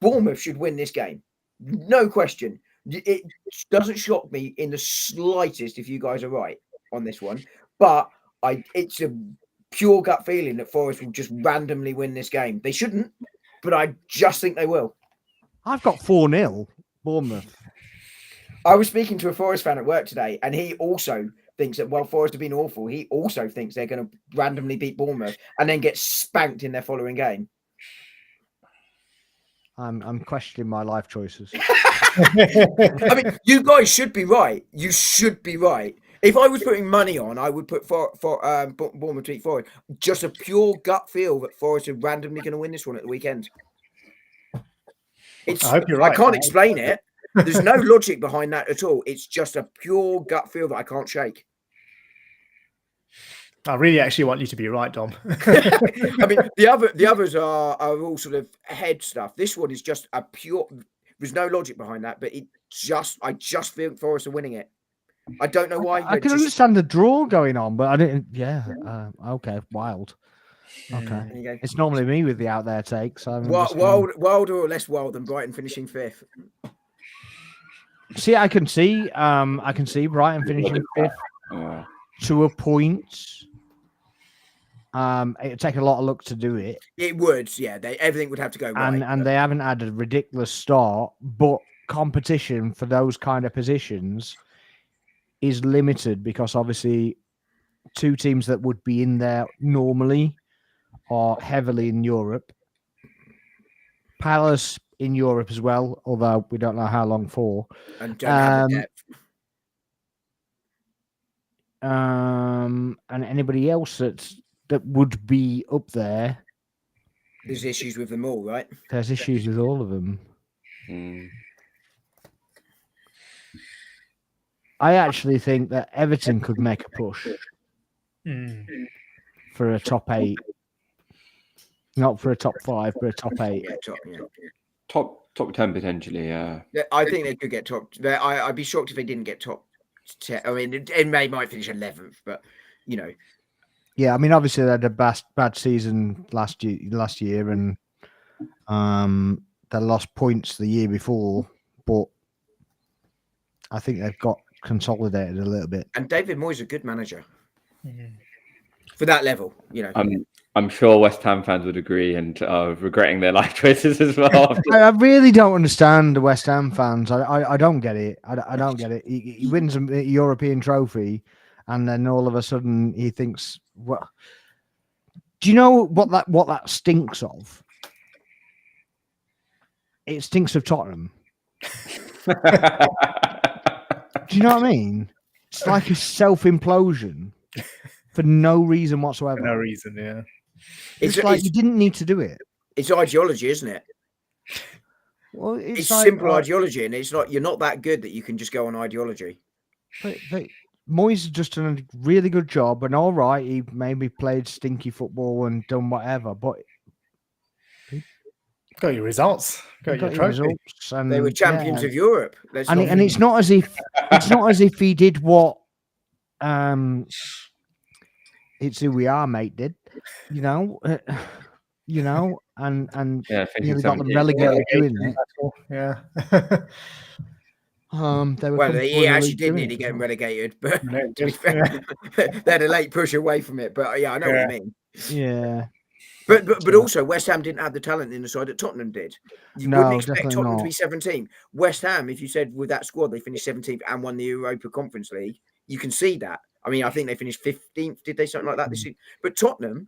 Bournemouth should win this game. No question. It doesn't shock me in the slightest if you guys are right on this one. But it's a pure gut feeling that Forest will just randomly win this game. They shouldn't, but I just think they will. I've got 4-0 Bournemouth. I was speaking to a Forest fan at work today, and he also thinks that while Forest have been awful, he also thinks they're going to randomly beat Bournemouth and then get spanked in their following game. I'm questioning my life choices. I mean, you guys should be right. You should be right. If I was putting money on, I would put Bournemouth to beat Forest. Just a pure gut feel that Forest are randomly going to win this one at the weekend. I hope you're right. I can't explain it. There's no logic behind that at all. It's just a pure gut feel that I can't shake. I really actually want you to be right, Dom. I mean, the others are all sort of head stuff. This one is just a pure. There's no logic behind that, but I just feel Forest are winning it. I don't know why. I can understand the draw going on, but I didn't. Yeah. Okay. Wild. Okay. It's normally me with the out there takes. Wilder or less wild than Brighton finishing fifth. See, I can see Brighton finishing fifth to a point. It'd take a lot of luck to do it. It would, yeah. Everything would have to go right. And they haven't had a ridiculous start, but competition for those kind of positions is limited because obviously two teams that would be in there normally are heavily in Europe. Palace in Europe as well, although we don't know how long for. And don't have the depth. And anybody else that would be up there. There's issues with them all, right? There's issues with all of them. I actually think that Everton could make a push for a top 8. Not for a top 5, but a top 8. Yeah, Top 10 potentially, yeah. I think they could get top. I'd be shocked if they didn't get top 10. I mean, it might finish 11th, but you know. Yeah, I mean, obviously they had a bad season last year, and they lost points the year before, but I think they've got consolidated a little bit. And David Moyes is a good manager for that level, you know. I'm sure West Ham fans would agree and regretting their life choices as well. I really don't understand the West Ham fans. I don't get it. I don't get it. He wins a European trophy, and then all of a sudden he thinks, "Well, do you know what that stinks of? It stinks of Tottenham." Do you know what I mean? It's like a self-implosion. for no reason whatsoever. For no reason, yeah. It's like you didn't need to do it. It's ideology, isn't it? Well, It's like, simple ideology, and it's like you're not that good that you can just go on ideology. But Moyes has just done a really good job, and all right, he maybe played stinky football and done whatever, but Got your results. Got your trophy. results, and They were champions of Europe. And it's not as if he did what it's who we are, mate. Did you know? And finishing nearly got them 17th. relegated doing it. Yeah. They were. Well, comfortable he in the actually league did doing nearly it, get him so. relegated, but No, to be fair, they had a late push away from it. But yeah, I know what you mean. Yeah. But also West Ham didn't have the talent in the side that Tottenham did. You No, wouldn't expect definitely Tottenham to not. be 17th. West Ham, if you said with that squad they finished 17th and won the Europa Conference League, you can see that. I mean, I think they finished 15th. Did they something like that this season? But Tottenham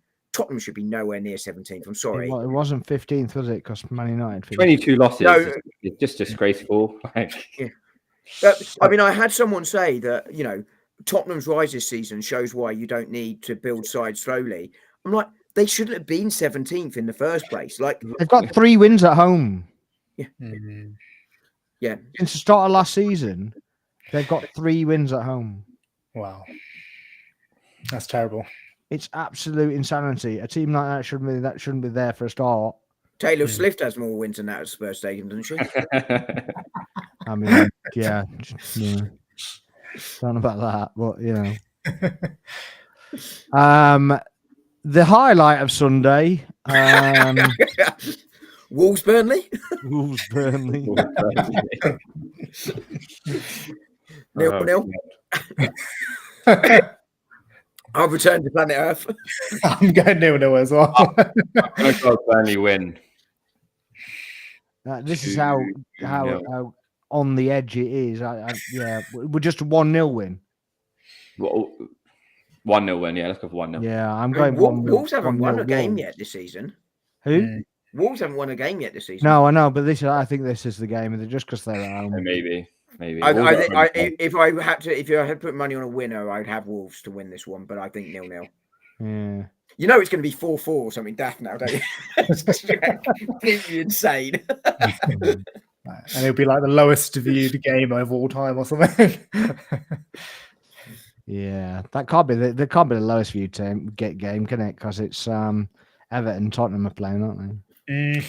should be nowhere near 17th. I'm sorry. It wasn't 15th, was it? Because Man United finished. 22 losses. No. It's just disgraceful. Yeah. I mean, I had someone say that, Tottenham's rise this season shows why you don't need to build sides slowly. I'm like, they shouldn't have been 17th in the first place. Like, They've got 3 wins at home. Yeah. Yeah. Since the start of last season, they've got 3 wins at home. Wow. That's terrible. It's absolute insanity. A team like that shouldn't be there for a start. Taylor Swift has more wins than that at Spurs Stadium, doesn't she? I mean, yeah. Don't know about that, but the highlight of Sunday, Wolves Burnley. Wolves Burnley. 0-0. I've returned to planet Earth. I'm going 0-0 as well. I'm going to go Burnley win. This is how on the edge it is. We're just a 1-0 win. 1-0 win, yeah. Let's go for 1-0. Yeah, I'm going. Wolves haven't won a game yet this season. Who? Wolves haven't won a game yet this season. No, I know, but I think this is the game, just because they're at home. Maybe. If I had to put money on a winner, I'd have Wolves to win this one, but I think 0-0. Yeah. You know it's going to be 4-4 or something daft now, don't you? It's completely insane. And it'll be like the lowest viewed game of all time or something. Yeah, that can't be the lowest viewed game, can it? Because it's Everton and Tottenham are playing, aren't they?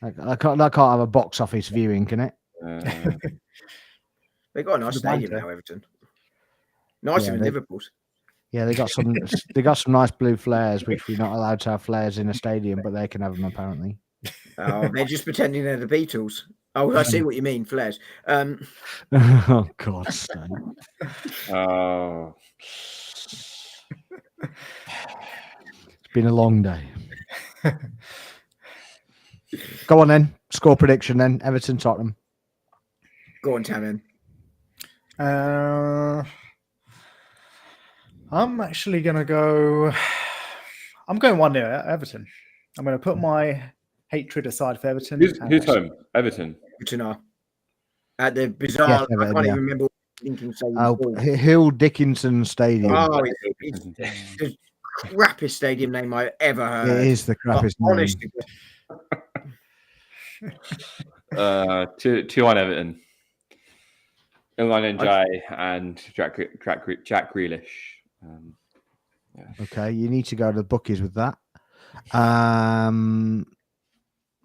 That can't have a box office viewing, can it? They got a nice stadium now, Everton. Nicer than Liverpool's. Yeah, they got some nice blue flares, which we're not allowed to have flares in a stadium, but they can have them apparently. Oh, they're just pretending they're the Beatles. Oh, I see what you mean, flares. Oh God's sake! Oh, it's been a long day. Go on then. Score prediction then. Everton, Tottenham. Go on, Tannen. I'm actually going to go... I'm going 1-0 Everton. I'm going to put my hatred aside for Everton. Who's home? Everton. At the bizarre... Yes, Everton, I can't even remember what Hill Dickinson Stadium. Oh, it's the crappiest stadium name I've ever heard. It is the crappiest name. Honestly. 2-1 Everton. Ilman Ndiaye and Jack Grealish. Okay, you need to go to the bookies with that.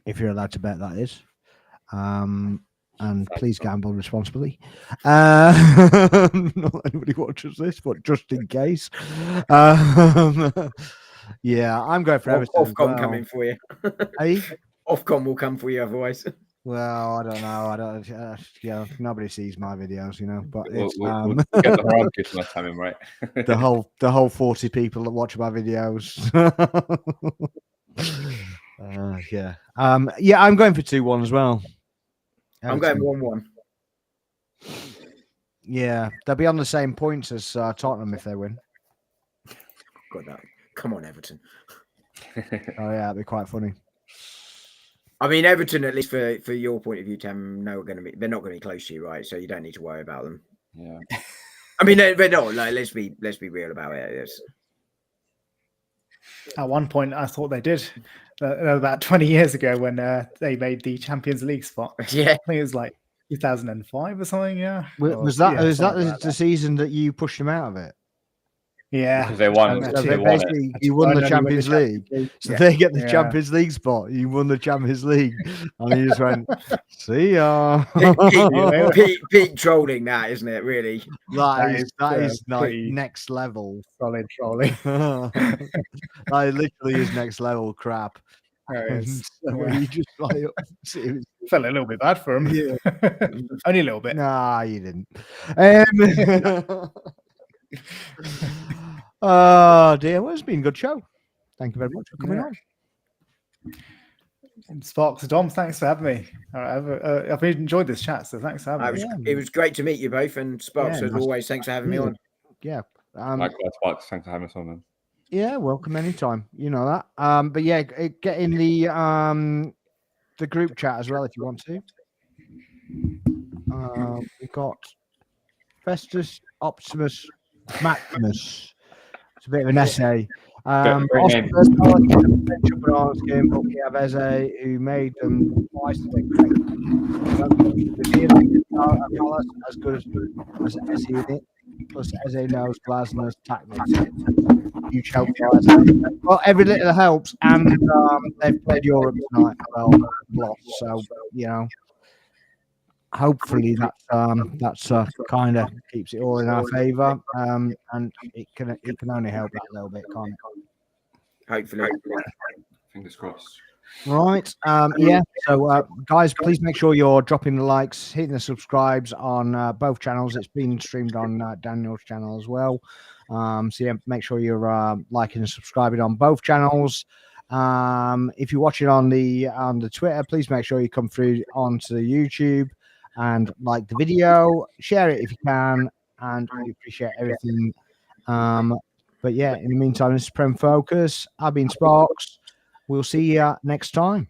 If you're allowed to bet, that is. And please gamble responsibly. Not anybody watches this, but just in case. Yeah, I'm going for Everton. Ofcom coming for you. Hey? Ofcom will come for you otherwise. Well, I don't know. Nobody sees my videos, But it's, we'll get the Haramkis next time, right? the whole 40 people that watch my videos. Yeah. I'm going for 2-1 as well. I'm going 1-1. Yeah, they'll be on the same points as Tottenham if they win. Got that. Come on, Everton. Oh yeah, it'd be quite funny. I mean, Everton, at least for your point of view, Tam, they're not going to be close to you, right? So you don't need to worry about them. Yeah. I mean, but no, like, let's be real about it. It's, At one point, I thought they did. About 20 years ago, when they made the Champions League spot. yeah, I think it was like 2005 or something. Yeah. Was that Yeah, something the, like the season that you pushed them out of it? Yeah. Because they won. So They they won it. basically you won the Champions League, so Yeah. they get the Yeah. Champions League spot. You won the Champions League, and you just went, "See ya." peak trolling, that isn't it? Really. that is like pretty next level. solid trolling. That literally is next level crap. There is. So Yeah. you just like seriously. Felt a little bit bad for him. Yeah. Only a little bit. Nah, you didn't. Oh dear, well, it's been a good show. Thank you very much for coming on. Sparks, Dom, thanks for having me. I've enjoyed this chat, so thanks for having me. It was great to meet you both, and Sparks, as always, thanks for having me on. Yeah. Likewise, Sparks. Thanks for having us on, man. Yeah, welcome anytime. You know that. But yeah, get in the group chat as well if you want to. We've got Festus Optimus Maximus. It's a bit of an essay. Great name. Bananas game, but we have Eze who made them twice. As good as Eze in it. Plus Eze knows Glasner's tactics. Huge help for Eze. Well, every little helps, and they've played Europe tonight. Well, lost, so you know. Hopefully that's kind of keeps it all in our favour, and it can only help that little bit, can't it? Hopefully. Fingers crossed. Right. Yeah. So, guys, please make sure you're dropping the likes, hitting the subscribes on both channels. It's been streamed on Daniel's channel as well. So yeah, make sure you're liking and subscribing on both channels. If you're watching on the Twitter, please make sure you come through onto the YouTube and like the video, share it if you can, and we appreciate everything. But yeah, in the meantime, this is Prem Focus. I've been Sparks. We'll see you next time.